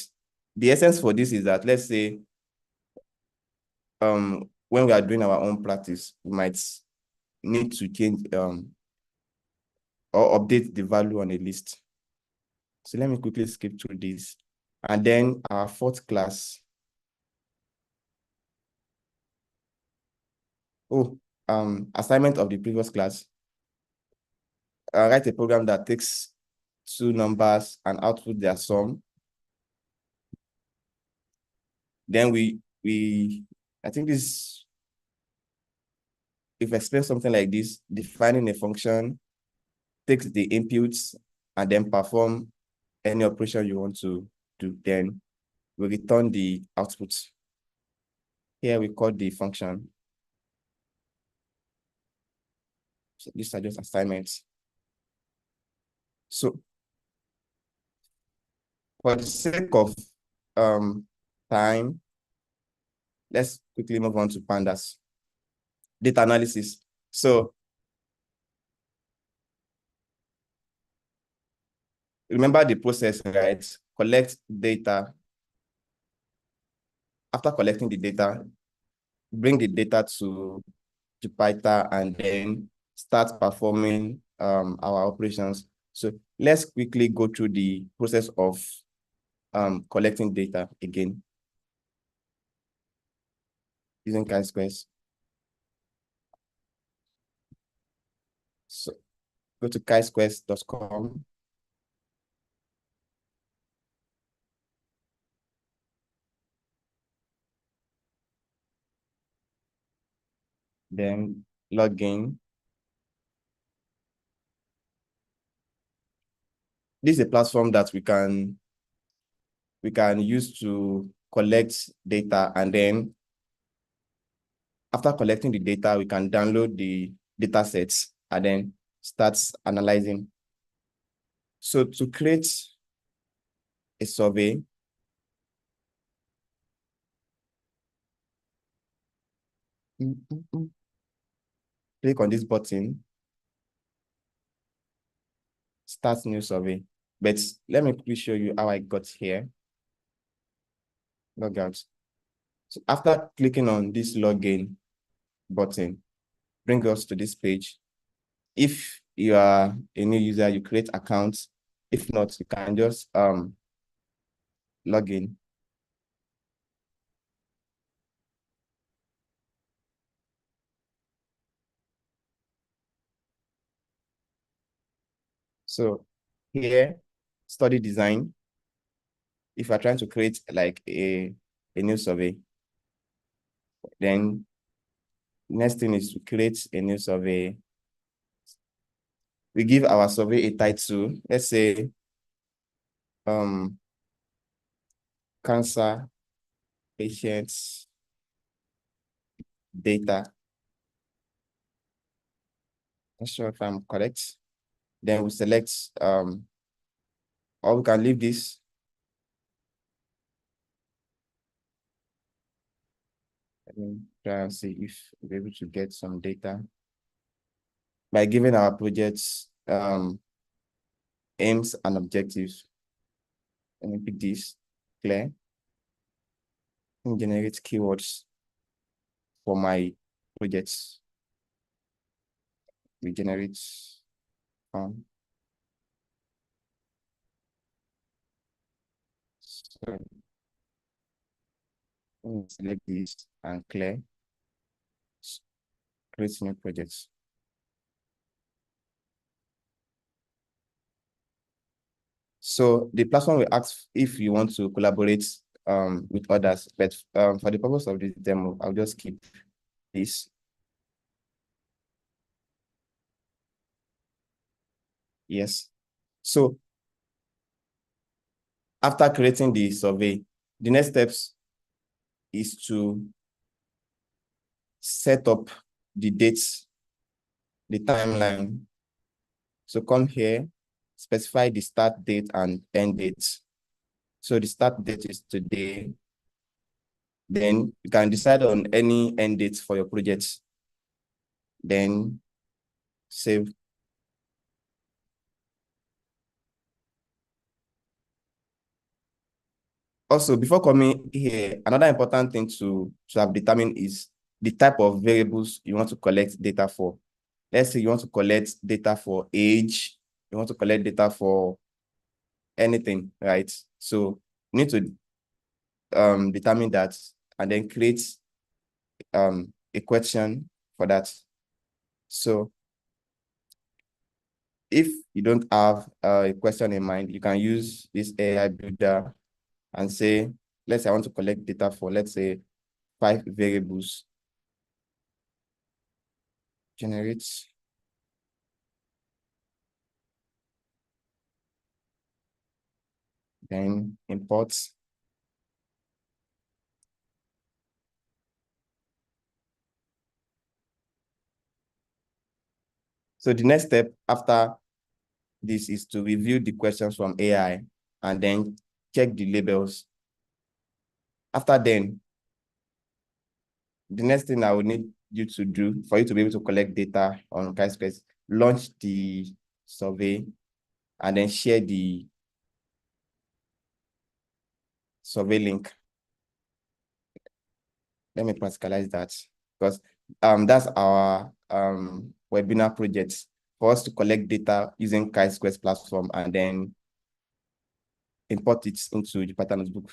The essence for this is that, let's say, when we are doing our own practice, we might need to change or update the value on a list. So let me quickly skip through this. And then our fourth class. Assignment of the previous class. Write a program that takes two numbers and output their sum. Then I think this, if I explain something like this, defining a function, takes the inputs and then perform any operation you want to do, then we return the output. Here we call the function. So these are just assignments. So for the sake of time, let's quickly move on to Pandas. Data analysis. So remember the process, right? Collect data. After collecting the data, bring the data to Python and then start performing our operations. So let's quickly go through the process of collecting data again using Chisquares. So go to chisquares.com. Then log in. This is a platform that we can use to collect data, and then after collecting the data, we can download the datasets and then start analyzing. So to create a survey, click on this button, start new survey. But let me quickly show you how I got here. Log out. So after clicking on this login button, bring us to this page. If you are a new user, you create accounts. If not, you can just log in. So here, study design. If you're trying to create like a new survey, then next thing is to create a new survey. We give our survey a title. Let's say cancer patients data. Not sure if I'm correct. Then we select or we can leave this. Let me try and see if we're able to get some data by giving our projects aims and objectives. Let me pick this, clear, and generate keywords for my projects. We generate so select this and clear, create new projects. So the platform will ask if you want to collaborate with others, but for the purpose of this demo, I'll just keep this. Yes. So after creating the survey, the next steps is to set up the dates, the timeline. So come here, specify the start date and end date. So the start date is today. Then you can decide on any end date for your project. Then save. Also, before coming here, another important thing to have determined is the type of variables you want to collect data for. Let's say you want to collect data for age, you want to collect data for anything, right? So you need to determine that and then create a question for that. So if you don't have a question in mind, you can use this AI builder and say, let's say I want to collect data for, let's say, 5 variables. Generate. Then import. So the next step after this is to review the questions from AI and then check the labels. After then, the next thing I would need you to do for you to be able to collect data on Chisquares, launch the survey and then share the survey link. Let me practicalize that because that's our webinar project for us to collect data using Chisquares platform and then import it into the Python notebook.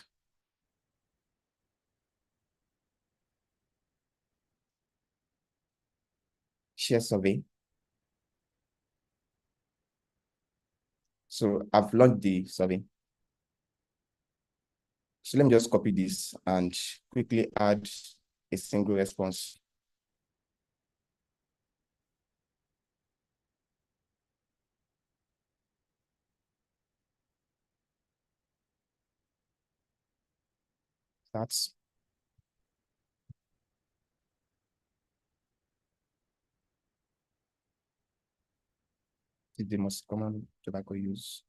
Share survey. So I've launched the survey. So let me just copy this and quickly add a single response. That's the most common tobacco use.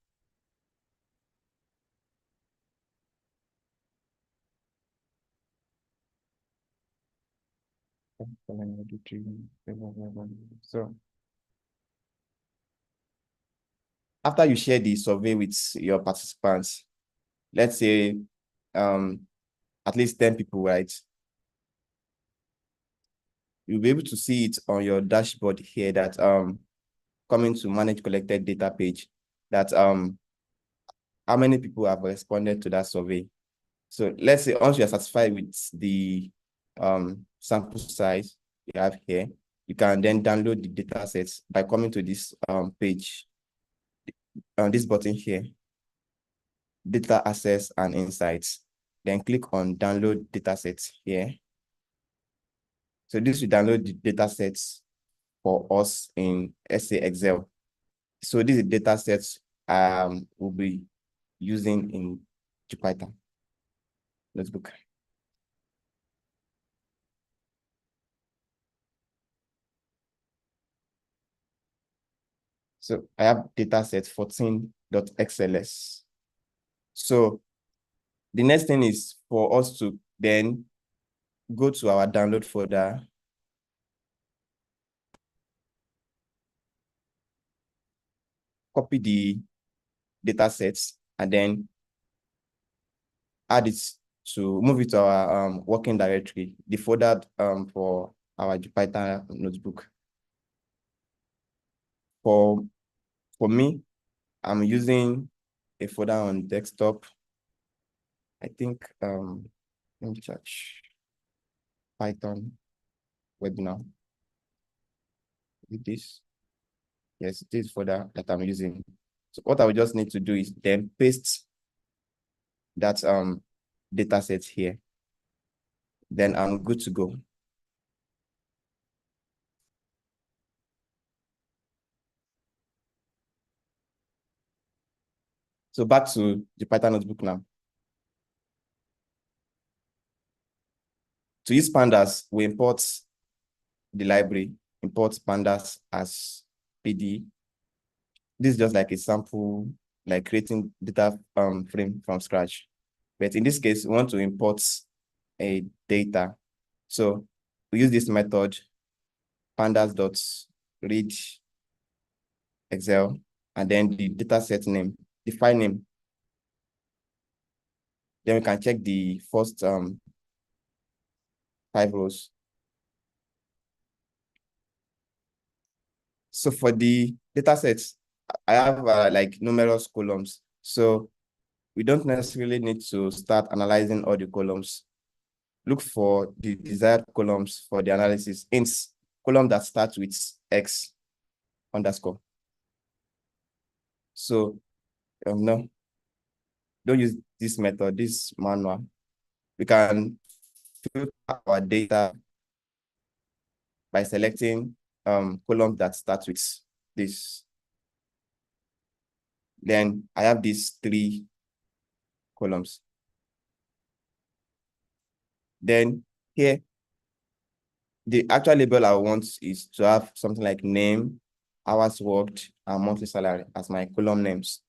So after you share the survey with your participants, let's say at least 10 people, right? You'll be able to see it on your dashboard here that coming to manage collected data page that how many people have responded to that survey. So let's say once you're satisfied with the sample size you have here, you can then download the data sets by coming to this page, this button here, data access and insights. Then click on download datasets here. So this will download the datasets for us in SA Excel. So these datasets will be using in Jupyter Notebook. So I have dataset 14.xls. So the next thing is for us to then go to our download folder, copy the datasets, and then add it to move it to our working directory, the folder for our Jupyter notebook. For me, I'm using a folder on desktop. I think let me search Python webinar. With this, yes, this folder that I'm using. So what I will just need to do is then paste that data set here. Then I'm good to go. So back to the Python notebook now. To use Pandas, we import the library, import Pandas as PD. This is just like a sample, like creating data frame from scratch. But in this case, we want to import a data. So we use this method, pandas.read Excel, and then the dataset name, the file name. Then we can check the first 5 rows. So for the datasets, I have like numerous columns. So we don't necessarily need to start analyzing all the columns. Look for the desired columns for the analysis. Hence, column that starts with X underscore. So no, don't use this method, this manual. We can filter our data by selecting column that starts with this. Then I have these 3 columns. Then here, the actual label I want is to have something like name, hours worked, and monthly salary as my column names.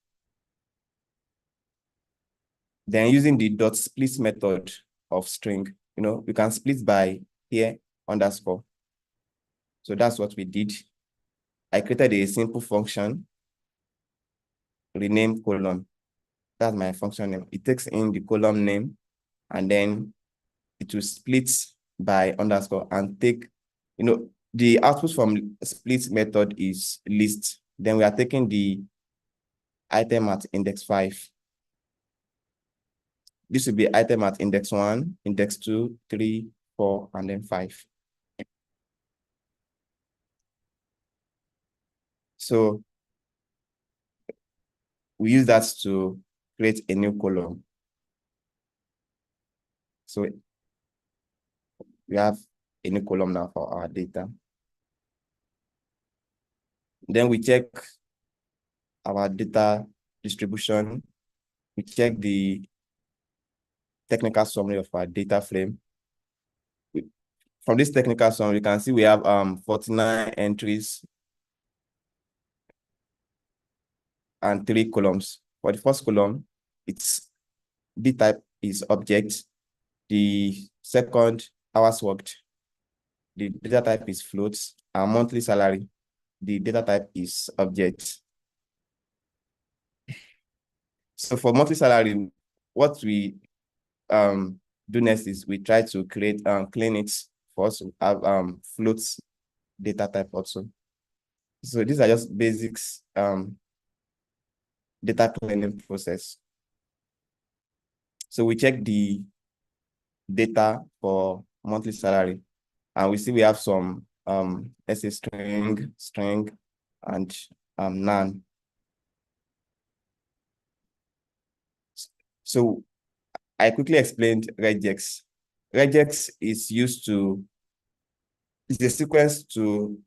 Then using the dot split method of string, we can split by here underscore. So that's what we did. I created a simple function, rename column. That's my function name. It takes in the column name, and then it will split by underscore and take, the output from split method is list. Then we are taking the item at index 5. This will be item at index 1, index 2, 3, 4, and then 5. So we use that to create a new column. So we have a new column now for our data. Then we check our data distribution. We check the technical summary of our data frame. From this technical summary, you can see we have 49 entries and 3 columns. For the first column, its D type is object. The second, hours worked. The data type is floats, and monthly salary. The data type is object. So for monthly salary, what we do next is we try to create clean it for us to have floats data type also. So these are just basics data cleaning process. So we check the data for monthly salary, and we see we have some SA string, and none. So I quickly explained regex. Regex is used to, it's a sequence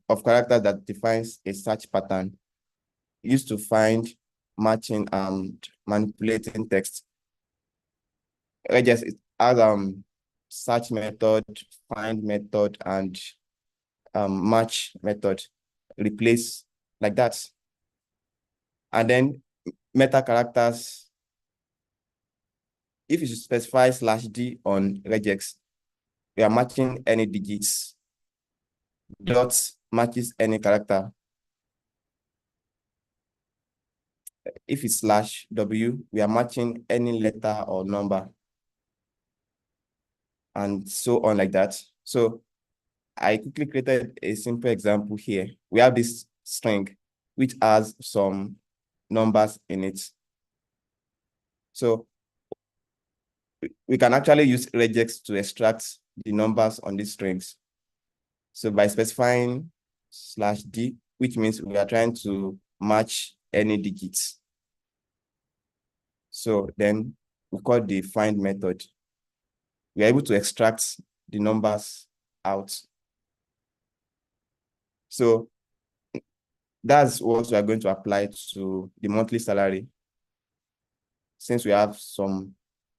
of characters that defines a search pattern used to find, matching, and manipulating text. Regex has search method, find method, and match method, replace, like that. And then meta characters, if you specify /d on regex, we are matching any digits. Dot matches any character. If it's /w, we are matching any letter or number, and so on, like that. So I quickly created a simple example here. We have this string which has some numbers in it. So we can actually use regex to extract the numbers on these strings. So by specifying /d, which means we are trying to match any digits. So then we call the find method. We are able to extract the numbers out. So that's what we are going to apply to the monthly salary, since we have some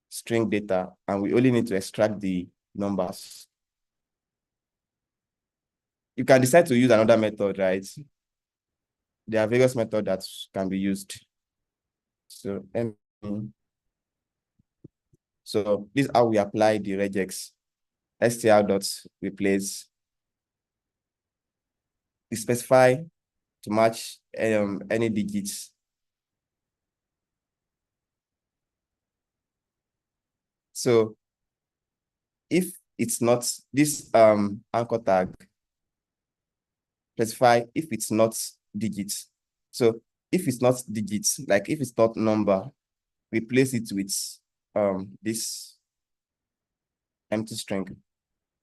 string data and we only need to extract the numbers. You can decide to use another method, right? There are various methods that can be used. So this is how we apply the regex. str.replace. We specify to match any digits. So if it's not this anchor tag, specify if it's not digits. So if it's not digits, like if it's not number, replace it with this empty string.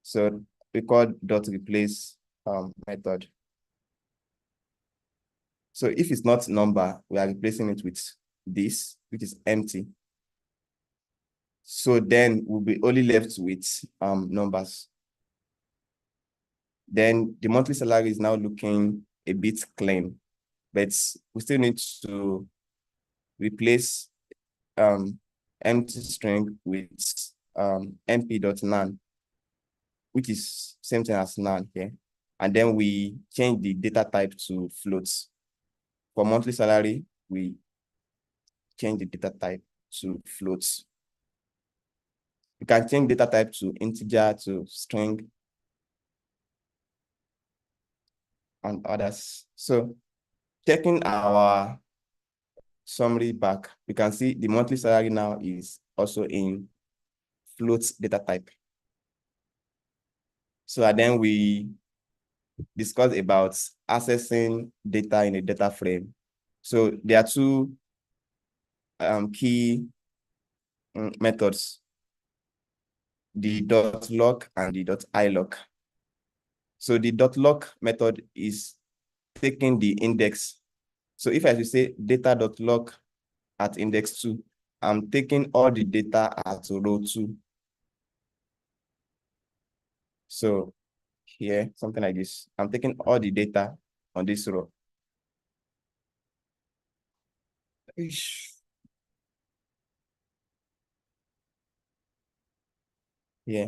So we call dot replace method. So if it's not number, we are replacing it with this, which is empty. So then we'll be only left with numbers. Then the monthly salary is now looking a bit clean, but we still need to replace empty string with mp.nan, which is same thing as nan here. And then we change the data type to floats. For monthly salary, we change the data type to floats. You can change data type to integer, to string, and others. So checking our summary back, you can see the monthly salary now is also in float data type. So and then we discuss about accessing data in a data frame. So there are two key methods, the .lock and the .ilock. So the .lock method is taking the index. So if I should say data.lock at index 2, I'm taking all the data at row 2. So here, something like this. I'm taking all the data on this row. Yeah.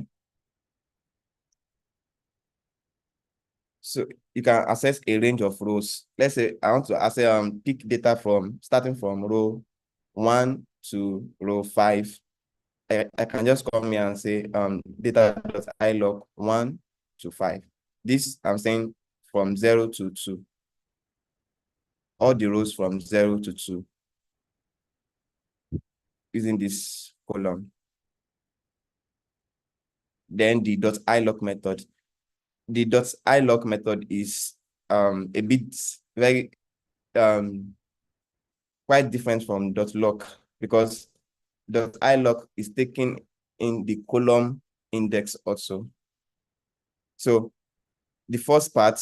So you can access a range of rows. Let's say I want to access pick data from starting from row 1 to row 5. I can just come here and say data.ilock 1 to 5. This I'm saying from 0 to 2. All the rows from 0 to 2 using this column. Then the .ilock method. The .ilock method is a bit very quite different from .lock, because .ilock is taking in the column index also. So the first part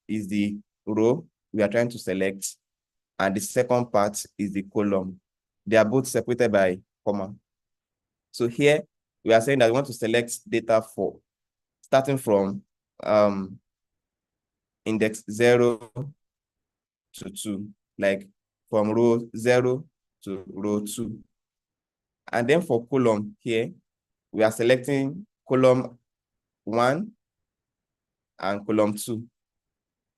is the row we are trying to select, and the second part is the column. They are both separated by comma. So here we are saying that we want to select data for starting from index 0 to 2, like from row 0 to row 2. And then for column here, we are selecting column 1 and column 2.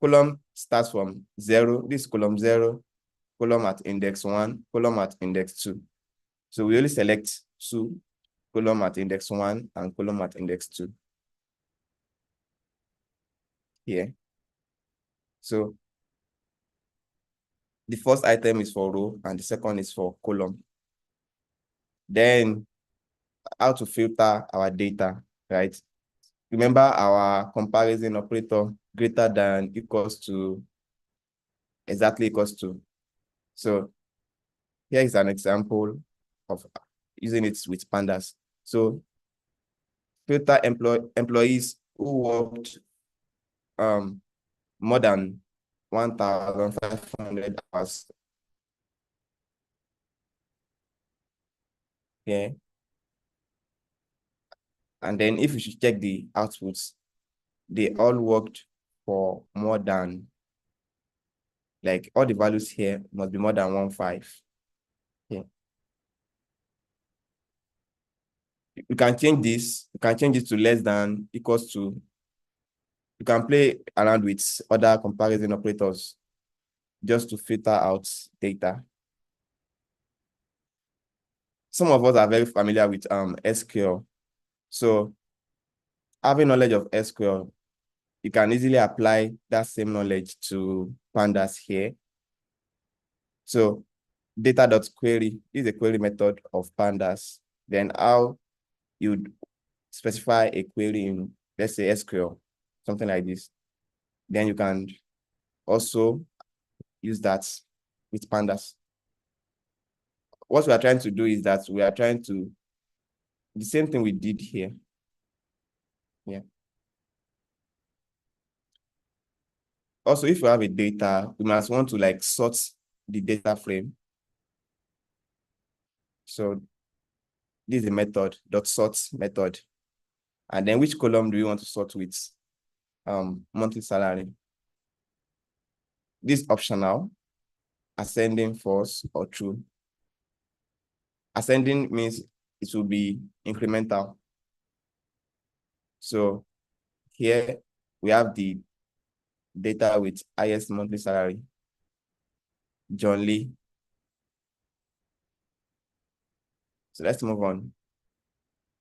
Column starts from 0. This is column 0, column at index 1, column at index 2. So we only select 2, column at index 1 and column at index 2 here. So the first item is for row and the second is for column. Then how to filter our data, right? Remember our comparison operator greater than equals to exactly equals to. So here is an example of using it with pandas. So filter employees who worked more than 1,500 hours. Yeah. And then if you should check the outputs, they all worked for more than, like all the values here must be more than 1.5. Yeah. You can change this. You can change it to less than equals to. You can play around with other comparison operators just to filter out data. Some of us are very familiar with SQL. So having knowledge of SQL, you can easily apply that same knowledge to pandas here. So data.query is a query method of pandas. Then how you'd specify a query in, let's say, SQL, something like this. Then you can also use that with Pandas. What we are trying to do is that we are trying to, the same thing we did here. Yeah. Also, if we have a data, we must want to like sort the data frame. So this is a method, .sort method. And then which column do we want to sort with? Monthly salary. This is optional, ascending, false, or true. Ascending means it will be incremental. So here we have the data with highest monthly salary, John Lee. So let's move on.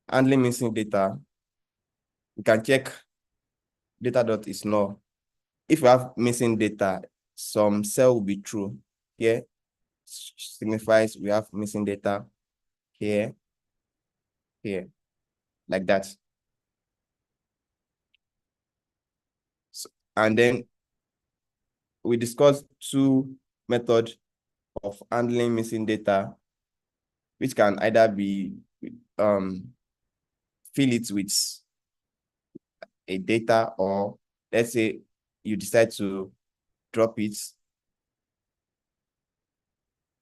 Handling missing data. We can check data dot is null. If we have missing data, some cell will be true. Here signifies we have missing data. Here, like that. So, and then we discussed two methods of handling missing data, which can either be fill it with a data, or let's say you decide to drop it.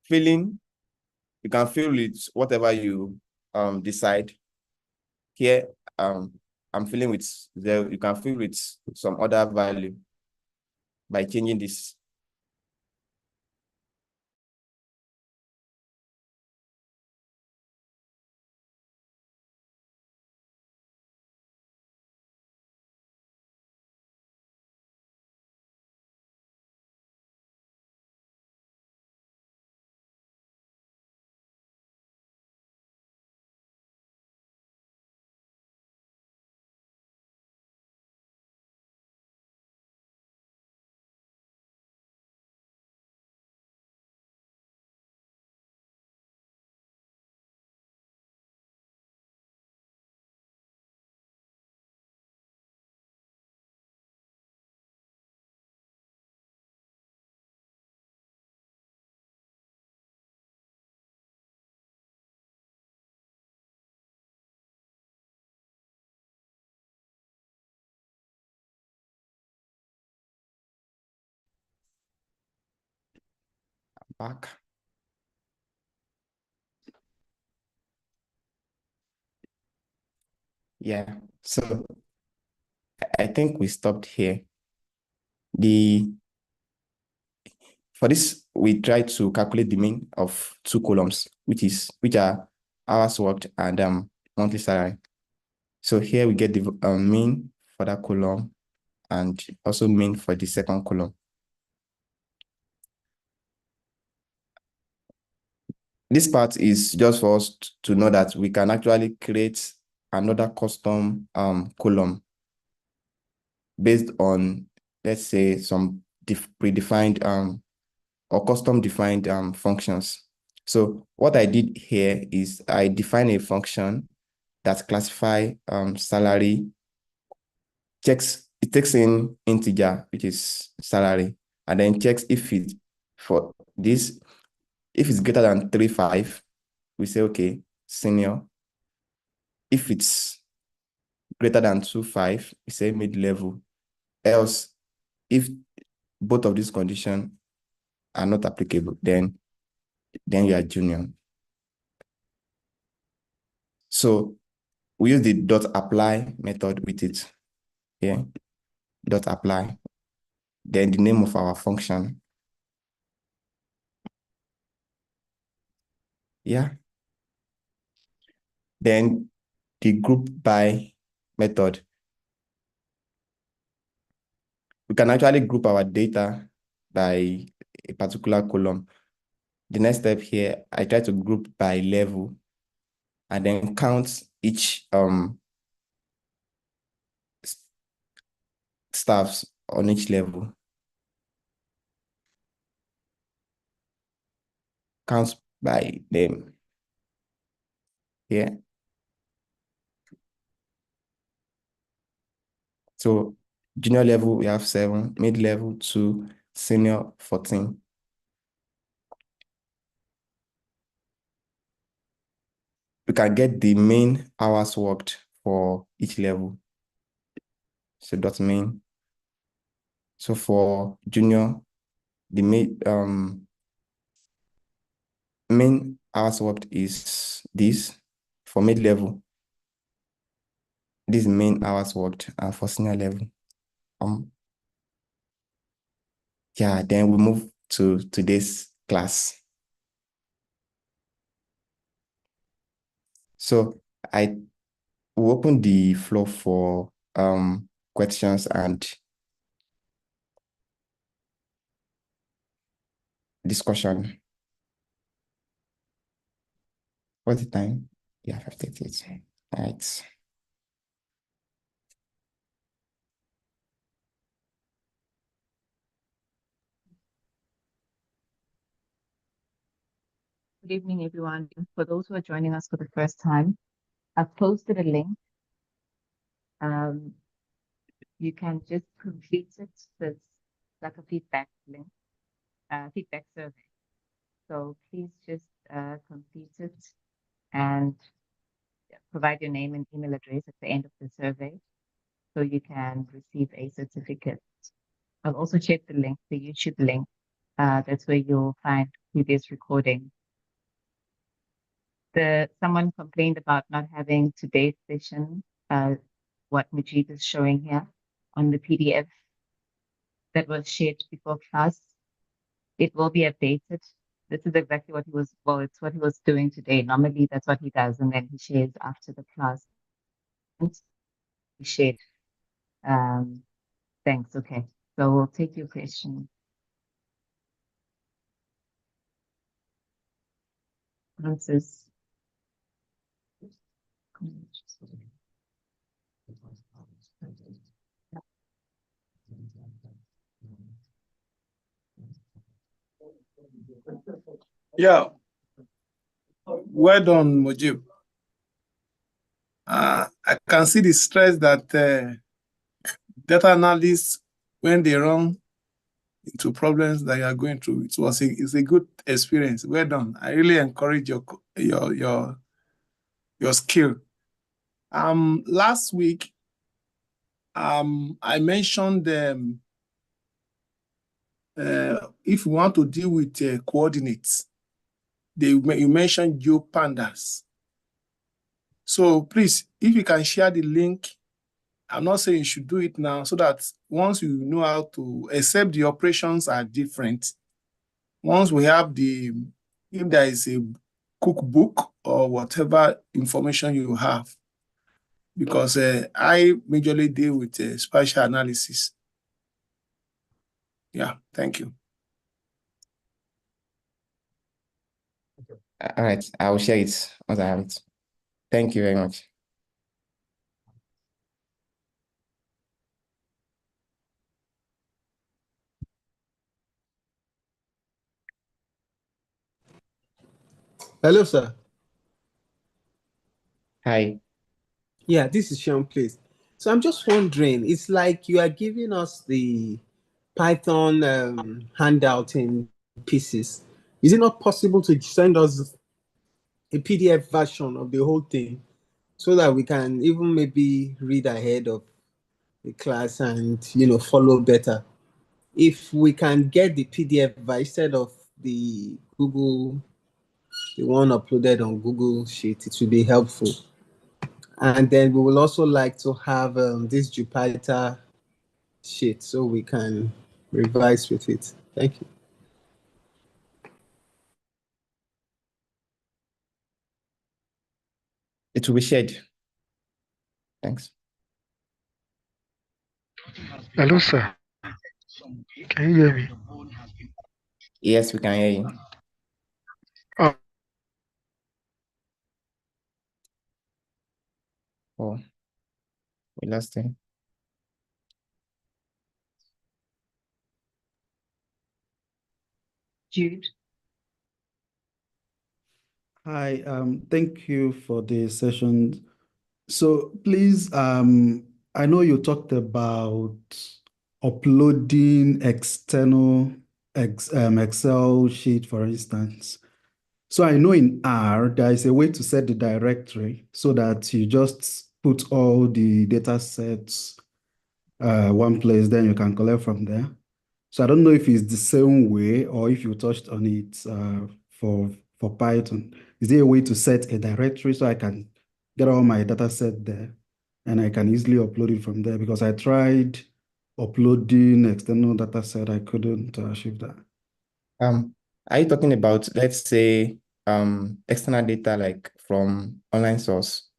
Filling, you can fill it whatever you decide. Here, I'm filling with 0. You can fill with some other value by changing this. Back. Yeah, so I think we stopped here. For this, we try to calculate the mean of two columns, which are hours worked and monthly salary. So here we get the mean for that column and also mean for the second column. This part is just for us to know that we can actually create another custom column based on, let's say, some predefined or custom defined functions. So what I did here is I define a function that classify salary, it takes in integer, which is salary, and then checks if it, for this, if it's greater than 3.5, we say, okay, senior. If it's greater than 2.5, we say mid-level. Else, if both of these conditions are not applicable, then you are junior. So we use the dot apply method with it. Yeah, dot apply. Then the name of our function. Yeah. Then the group by method. We can actually group our data by a particular column. The next step here, I try to group by level and then count each staffs on each level. Count by name. Yeah. So junior level, we have 7, mid level 2, senior 14. We can get the main hours worked for each level. So dot main. So for junior, the main hours worked is this. For mid-level, this main hours worked, and for senior level. Yeah, then we move to today's class. So I will open the floor for questions and discussion. What's the time? Yeah, 5:38. All right. Good evening, everyone. For those who are joining us for the first time, I've posted a link. You can just complete it. It's like a feedback link, feedback survey. So please just complete it and provide your name and email address at the end of the survey so you can receive a certificate. I'll also check the link, the YouTube link. That's where you'll find previous recording. Someone complained about not having today's session, what Majid is showing here on the PDF that was shared before class. It will be updated. This is exactly what it's what he was doing today. Normally that's what he does, and then he shares after the class. He shared. Thanks. Okay. So we'll take your question. Answers. Yeah, well done, Mujib. I can see the stress that data analysts, when they run into problems that you are going through, it's a good experience. Well done. I really encourage your skill. Last week, I mentioned if you want to deal with coordinates, you mentioned GeoPandas. So please, if you can share the link, I'm not saying you should do it now, so that once you know how to, except the operations are different, once we have if there is a cookbook or whatever information you have, because I majorly deal with spatial analysis. Yeah, thank you. All right, I will share it once I have it. Thank you very much. Hello, sir. Hi. Yeah, this is Sean, please. So I'm just wondering, it's like you are giving us the Python handout in pieces. Is it not possible to send us a PDF version of the whole thing so that we can even maybe read ahead of the class and, follow better? If we can get the PDF instead of the one uploaded on Google Sheet, it will be helpful. And then we will also like to have this Jupyter sheet so we can revise with it. Thank you. It will be shared. Thanks. Hello, sir. Can you hear me? Yes, we can hear you. Oh, we lost him. Jude. Hi, thank you for the session. So please, I know you talked about uploading external Excel sheet, for instance. So I know in R, there is a way to set the directory so that you just put all the data sets one place, then you can collect from there. So I don't know if it's the same way or if you touched on it for Python. Is there a way to set a directory so I can get all my data set there and I can easily upload it from there? Because I tried uploading external data set, I couldn't achieve that. Are you talking about, let's say, external data like from online source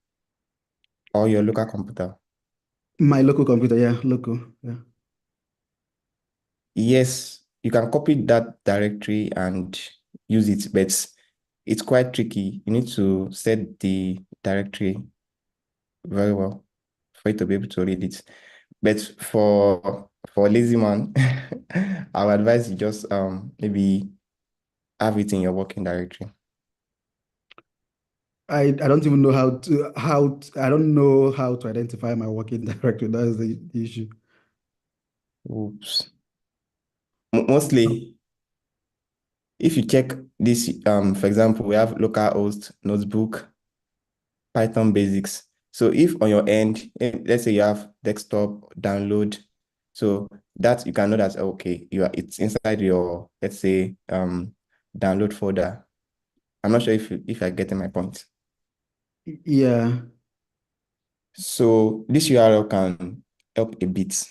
or your local computer? My local computer, yeah, local, yeah. Yes, you can copy that directory and use it, but it's quite tricky. You need to set the directory very well for you to be able to read it. But for a lazy man, I would advise you just maybe have it in your working directory. I don't even know I don't know how to identify my working directory. That is the issue. Oops. Mostly, if you check this, for example, we have localhost, notebook, Python basics. So if on your end, let's say you have desktop download, so that you can know that okay, it's inside your, let's say, download folder. I'm not sure if you're getting my point. Yeah. So this URL can help a bit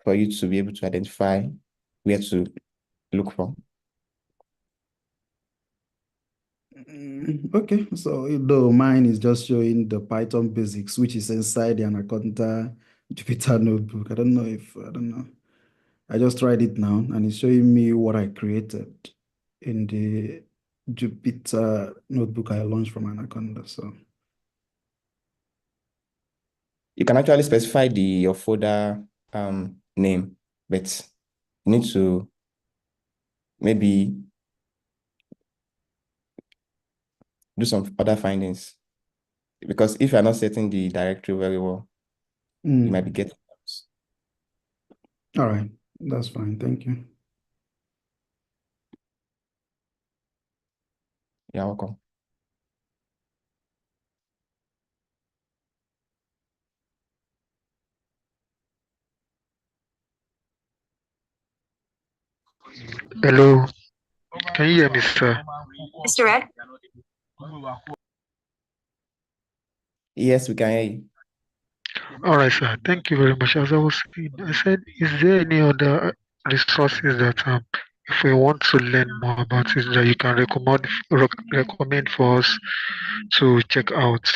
for you to be able to identify where to look for. Okay, so though mine is just showing the Python basics, which is inside the Anaconda Jupyter notebook. I don't know. I just tried it now and it's showing me what I created in the Jupyter notebook I launched from Anaconda. So You can actually specify your folder name, but you need to maybe do some other findings. Because if you're not setting the directory very well, you might be getting errors. all right, that's fine. Thank you. You're welcome. Hello, can you hear me, sir? Mr. Red? Yes, we can hear you. All right, sir. Thank you very much. As I was saying, I said, is there any other resources that if we want to learn more about it, that you can recommend for us to check out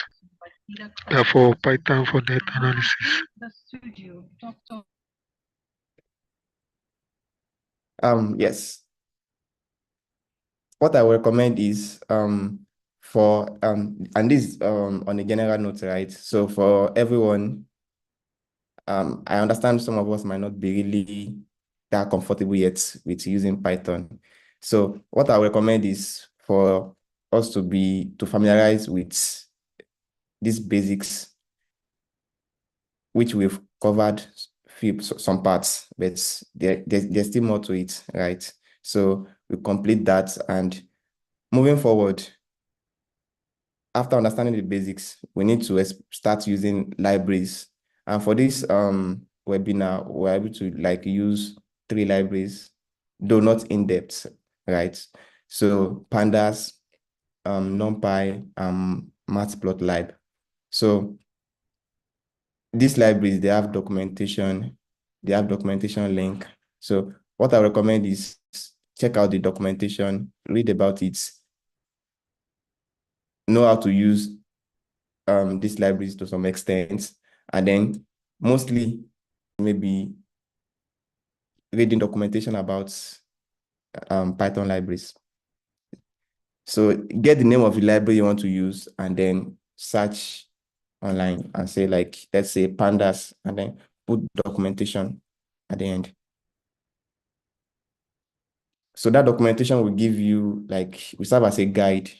for Python for data analysis? Yes. What I would recommend is for and this on a general note, right? So for everyone, I understand some of us might not be really that comfortable yet with using Python. So what I would recommend is for us to familiarize with these basics, which we've covered some parts, but there's still more to it, right? So we complete that, and moving forward, after understanding the basics, we need to start using libraries. And for this webinar, we're able to use 3 libraries, though not in depth, right? So Pandas, NumPy, Matplotlib. So these libraries, they have documentation link. So what I recommend is check out the documentation, read about it, know how to use these libraries to some extent, and then mostly maybe reading documentation about Python libraries. So get the name of the library you want to use and then search online and say let's say Pandas, and then put documentation at the end. So that documentation will give you will serve as a guide.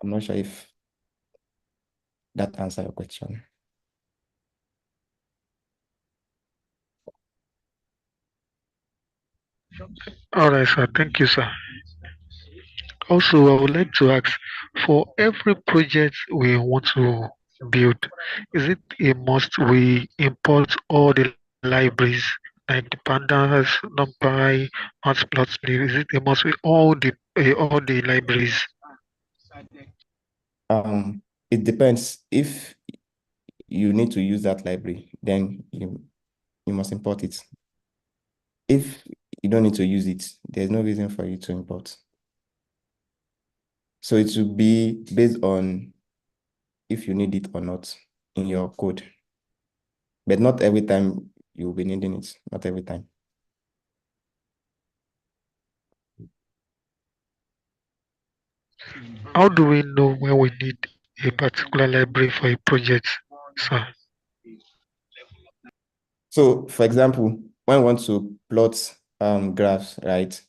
I'm not sure if that answer your question. All right, sir. Thank you, sir. Also, I would like to ask, for every project we want to build, is it a must we import all the libraries like the Pandas, NumPy, Matplotlib? Is it a must with all the libraries? It depends. If you need to use that library, then you must import it. If you don't need to use it, there's no reason for you to import. So it should be based on if you need it or not in your code. But not every time you'll be needing it, not every time. How do we know when we need a particular library for a project, sir? So for example, when we want to plot graphs, right?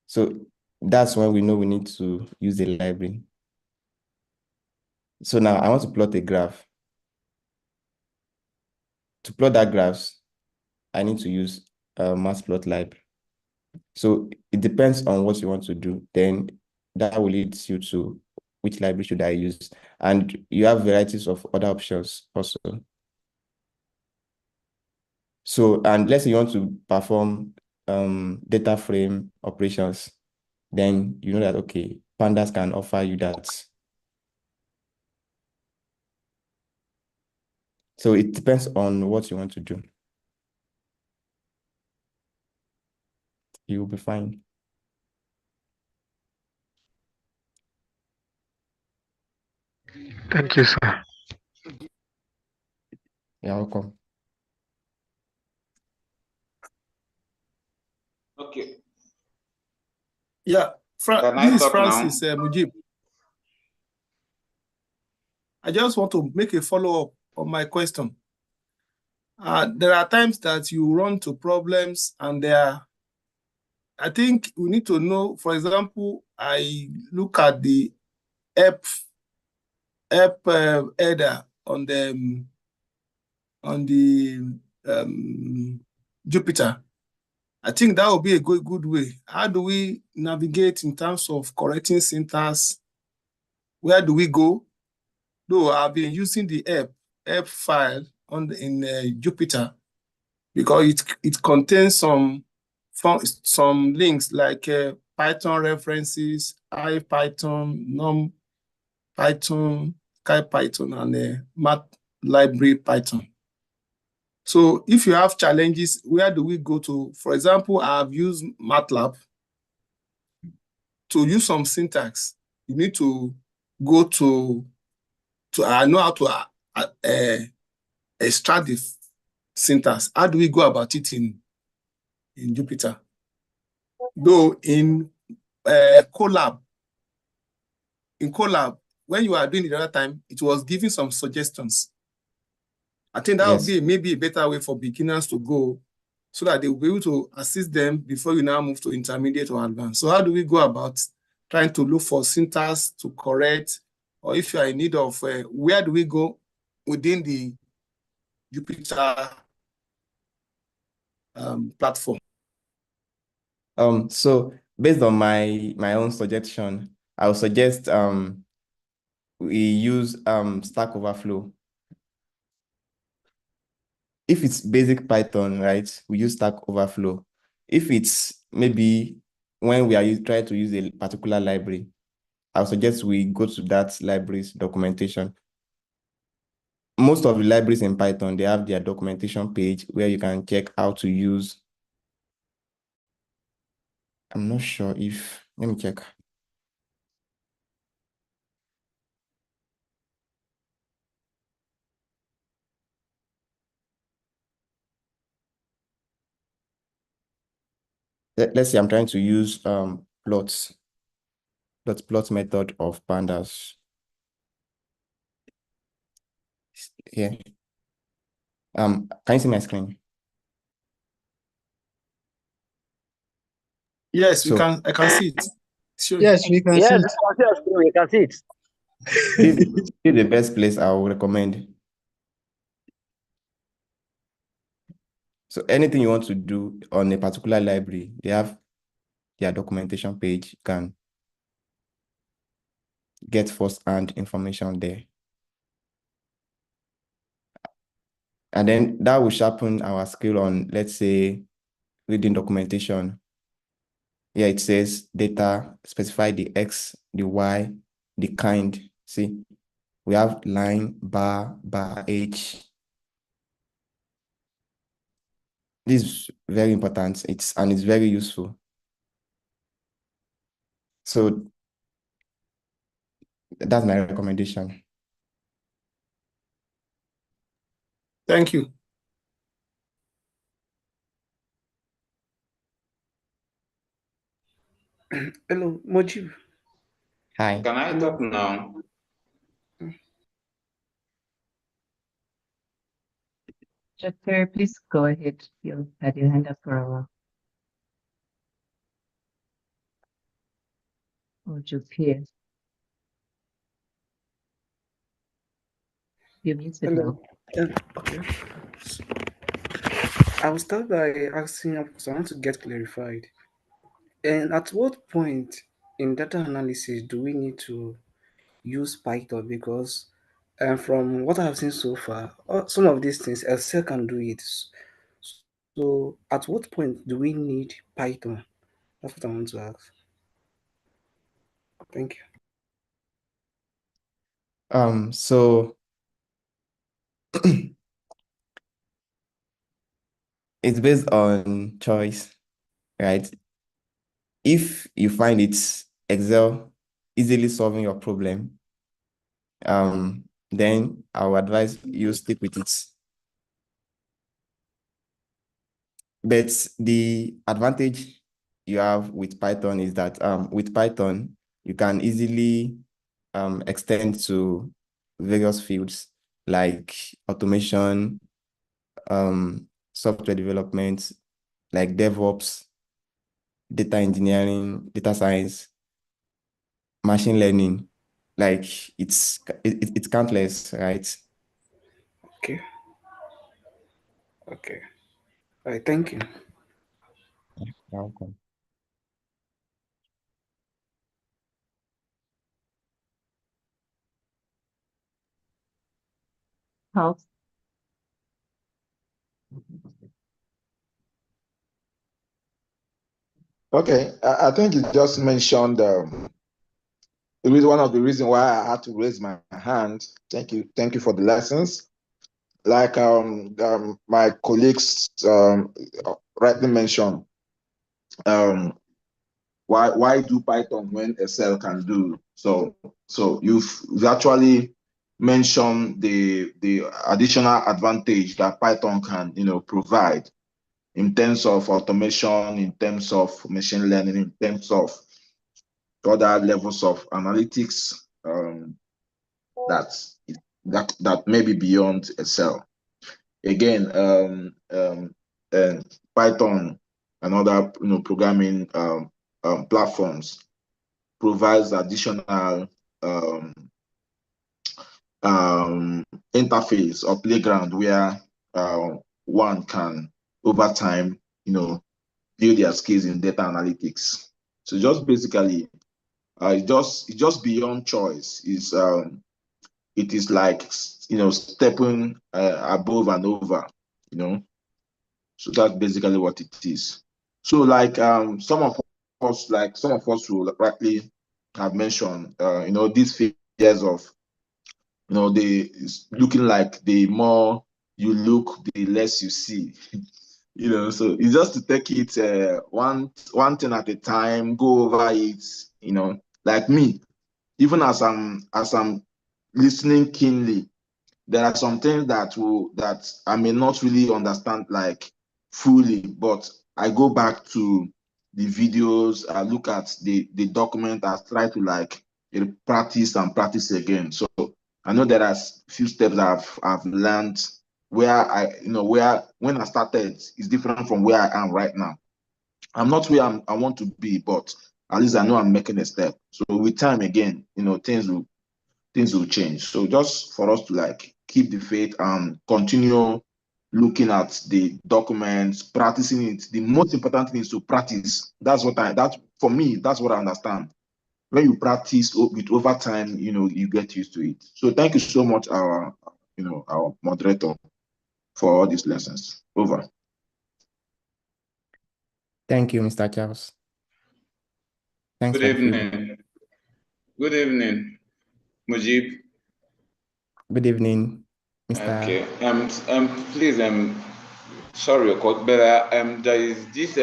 So that's when we know we need to use the library. So now I want to plot a graph. To plot that graphs, I need to use Matplotlib. So it depends on what you want to do. Then that will lead you to which library should I use. And you have varieties of other options also. So, and let's say you want to perform data frame operations, then you know that, okay, Pandas can offer you that. So it depends on what you want to do. You will be fine. Thank you, sir. You're welcome. Okay. Yeah, Can I this is talk now? Francis Mujib. I just want to make a follow-up on my question. There are times that you run to problems and I think we need to know, for example, I look at the app header on the Jupyter. I think that would be a good way. How do we navigate in terms of correcting syntax? Where do we go? Though I've been using the app file in Jupyter because it contains some links like Python references, IPython, NumPython, SciPython, and Matplotlib Python. So if you have challenges, where do we go to? For example, I've used MATLAB to use some syntax. You need to go to I know how to extract the syntax. How do we go about it in Jupyter? Though in Colab, when you are doing it the other time, it was giving some suggestions. I think that would be maybe a better way for beginners to go so that they will be able to assist them before you now move to intermediate or advanced. So how do we go about trying to look for syntax to correct, or if you are in need of, where do we go within the Jupyter platform? So based on my own suggestion, I would suggest we use Stack Overflow. If it's basic Python, right, we use Stack Overflow. If it's maybe when we are trying to use a particular library, I would suggest we go to that library's documentation. Most of the libraries in Python, they have their documentation page where you can check how to use. I'm not sure if, let me check. Let's say I'm trying to use plot method of Pandas. Here. Can you see my screen? Yes, I can see it. Sure. Yes, we can see it. We can see it. This is the best place I would recommend. So anything you want to do on a particular library, they have their documentation page. You can get first-hand information there. And then that will sharpen our skill on, let's say, reading documentation. Here it says data, specify the X, the Y, the kind. See, we have line, bar, H. This is very important. It's very useful. So that's my recommendation. Thank you. Hello, Mojib. Hi. Can I talk now? Chapter, please go ahead. You had your hand up for a while. Or Jupir. You muted now. Hello. Okay. I will start by asking, because I want to get clarified. And at what point in data analysis do we need to use Python? Because from what I have seen so far, some of these things Excel can do it. So at what point do we need Python? That's what I want to ask. Thank you. So it's based on choice, right? If you find it's Excel easily solving your problem, then I would advise you stick with it. But the advantage you have with Python is that with Python, you can easily extend to various fields like automation, software development, like DevOps, data engineering, data science, machine learning. Like it's countless, right? Okay. Okay. All right. Thank you. You're welcome. House. Okay, I think you just mentioned it was one of the reasons why I had to raise my hand. Thank you for the lessons. Like my colleagues rightly mentioned, why do Python when Excel can do? So you've actually mentioned the additional advantage that Python can provide in terms of automation, in terms of machine learning, in terms of other levels of analytics that may be beyond Excel. Again, Python and other programming platforms provides additional interface or playground where one can over time build their skills in data analytics. So just basically it's just beyond choice. It is like stepping above and over, so that's basically what it is. So like some of us will rightly have mentioned these fears of it's looking like the more you look, the less you see. So it's just to take it one thing at a time, go over it, like me, even as I'm listening keenly, there are some things that I may not really understand like fully, but I go back to the videos, I look at the document, I try to like practice and practice again. So I know there are few steps I've learned where where when I started is different from where I am right now. I'm not where I want to be, but at least I know I'm making a step. So with time again, things will things will change. So just for us to like keep the faith and continue looking at the documents, practicing it. The most important thing is to practice. That's for me, that's what I understand. When you practice with over time, you get used to it. So thank you so much, our moderator, for all these lessons. Over. Thank you, Mr. Charles. Thanks Good for the feedback. evening. Good evening, Mujib. Good evening, Mr. Okay. Please, sorry, but there is this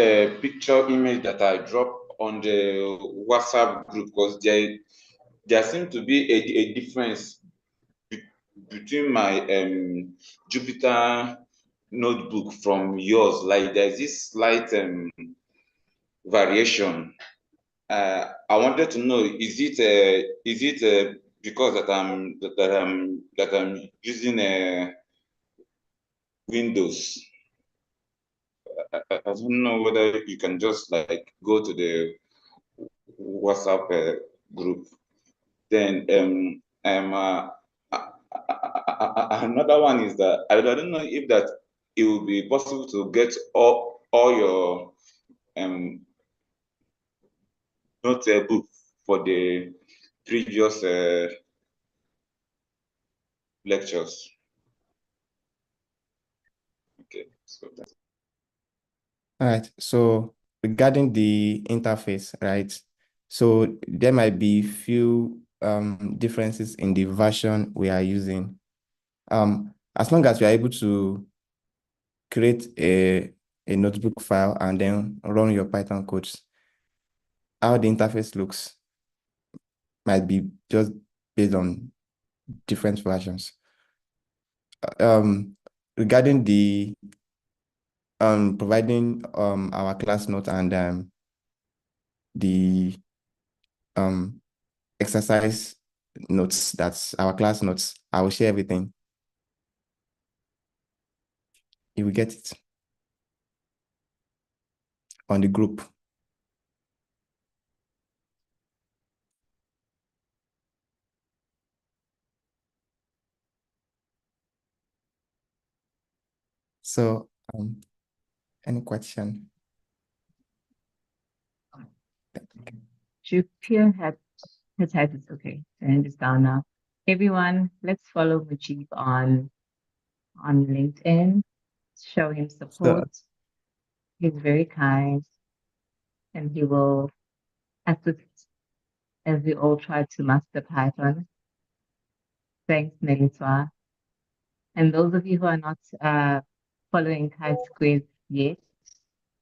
picture image that I dropped on the WhatsApp group because there seems to be a difference between my Jupyter notebook from yours. Like there's this slight variation. I wanted to know, is it because that I'm using Windows? I don't know whether you can just like go to the WhatsApp group. Then another one is that I don't know if that it will be possible to get all your notebook for the previous lectures. Okay, so that's All right. So regarding the interface, right? So there might be few differences in the version we are using. As long as we are able to create a notebook file and then run your Python codes, how the interface looks might be just based on different versions. Regarding the providing our class note and the exercise notes, that's our class notes, I will share everything. You will get it on the group. So any question? Jupiter has had it. Okay, the hand is down now. Everyone, let's follow Mujib on LinkedIn. Show him support. He's very kind, and he will assist as we all try to master Python. Thanks, Meliswa. And those of you who are not following Chisquares yet,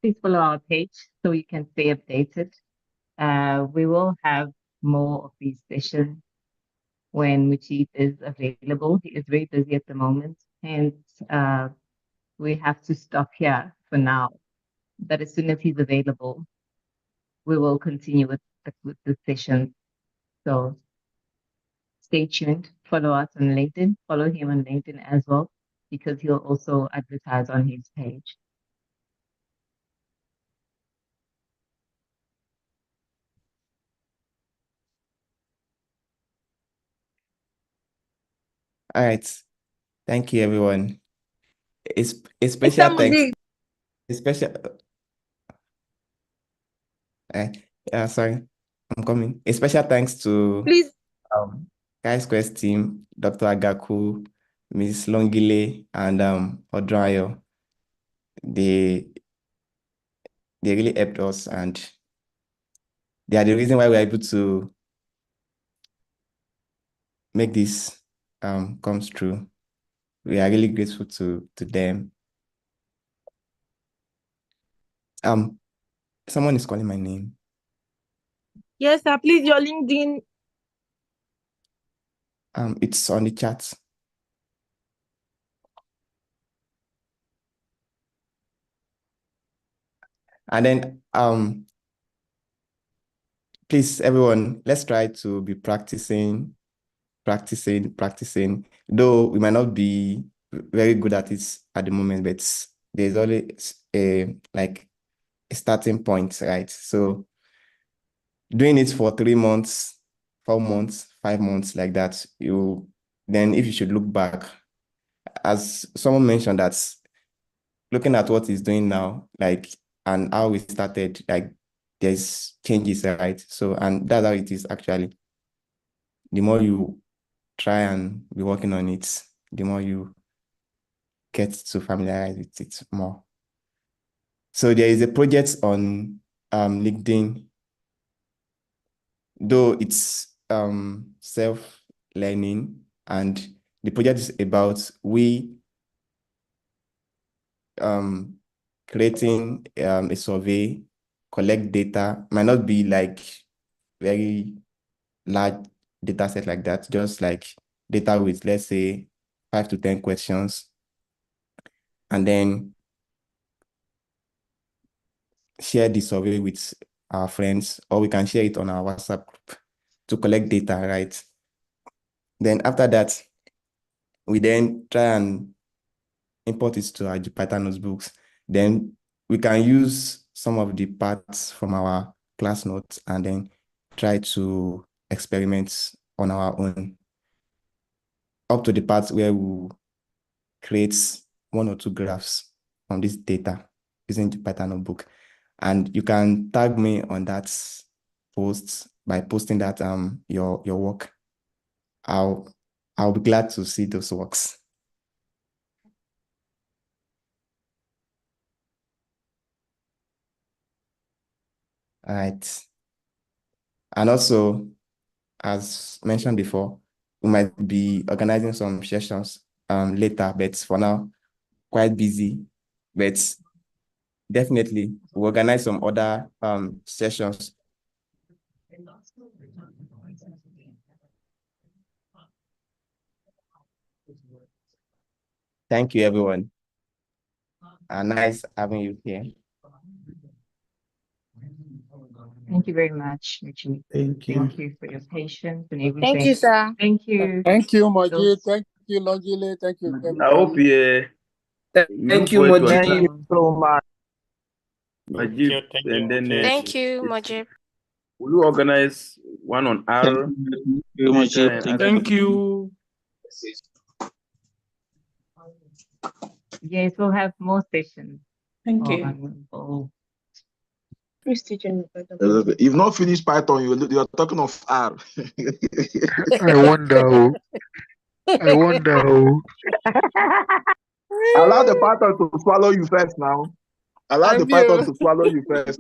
please follow our page so you can stay updated. We will have more of these sessions when Mujib is available. He is very busy at the moment, and we have to stop here for now. But as soon as he's available, we will continue with the session. So stay tuned. Follow us on LinkedIn. Follow him on LinkedIn as well, because he'll also advertise on his page. All right. Thank you, everyone. It's a special thanks. A special. Sorry, I'm coming. A special thanks to Chisquares team, Dr. Agaku, Ms. Longile, and Odrayo. They really helped us, and they are the reason why we're able to make this comes true. We are really grateful to them. Someone is calling my name. Yes, sir. Please, your LinkedIn. It's on the chat. And then please, everyone, let's try to be practicing. Though we might not be very good at it at the moment, but there's always a starting point, right? So doing it for 3 months, 4 months, 5 months like that, then if you should look back, as someone mentioned, that looking at what he's doing now, like, and how we started, like, there's changes, right? So, and that's how it is actually. The more you try and be working on it, the more you get to familiarize with it more. So there is a project on LinkedIn, though it's self-learning, and the project is about creating a survey, collect data, might not be like very large data set like that, just like data with, let's say, 5 to 10 questions, and then share the survey with our friends, or we can share it on our WhatsApp group to collect data, right? Then after that, we then try and import it to our Python notebooks. Then we can use some of the parts from our class notes and then try to experiment on our own, up to the part where we create 1 or 2 graphs from this data using the Python notebook. And you can tag me on that post by posting that your work. I'll be glad to see those works. All right. And also, as mentioned before, we might be organizing some sessions later, but for now, quite busy. But definitely, we'll organize some other sessions. Thank you, everyone. Nice having you here. Thank you very much, Richie. Thank you. Thank you for your patience and everything. Thank you, sir. Thank you. Thank you, Moji. Thank you, Longile. Thank you, I hope everybody. Thank you, Moji. so much. Majib, and then Thank you, Mojib. will you organize one on R? Thank you. Yes, we'll have more sessions. Thank you. You've not finished Python, you're talking of R. I wonder. Allow the Python to swallow you first now. Allow the Python to swallow you first.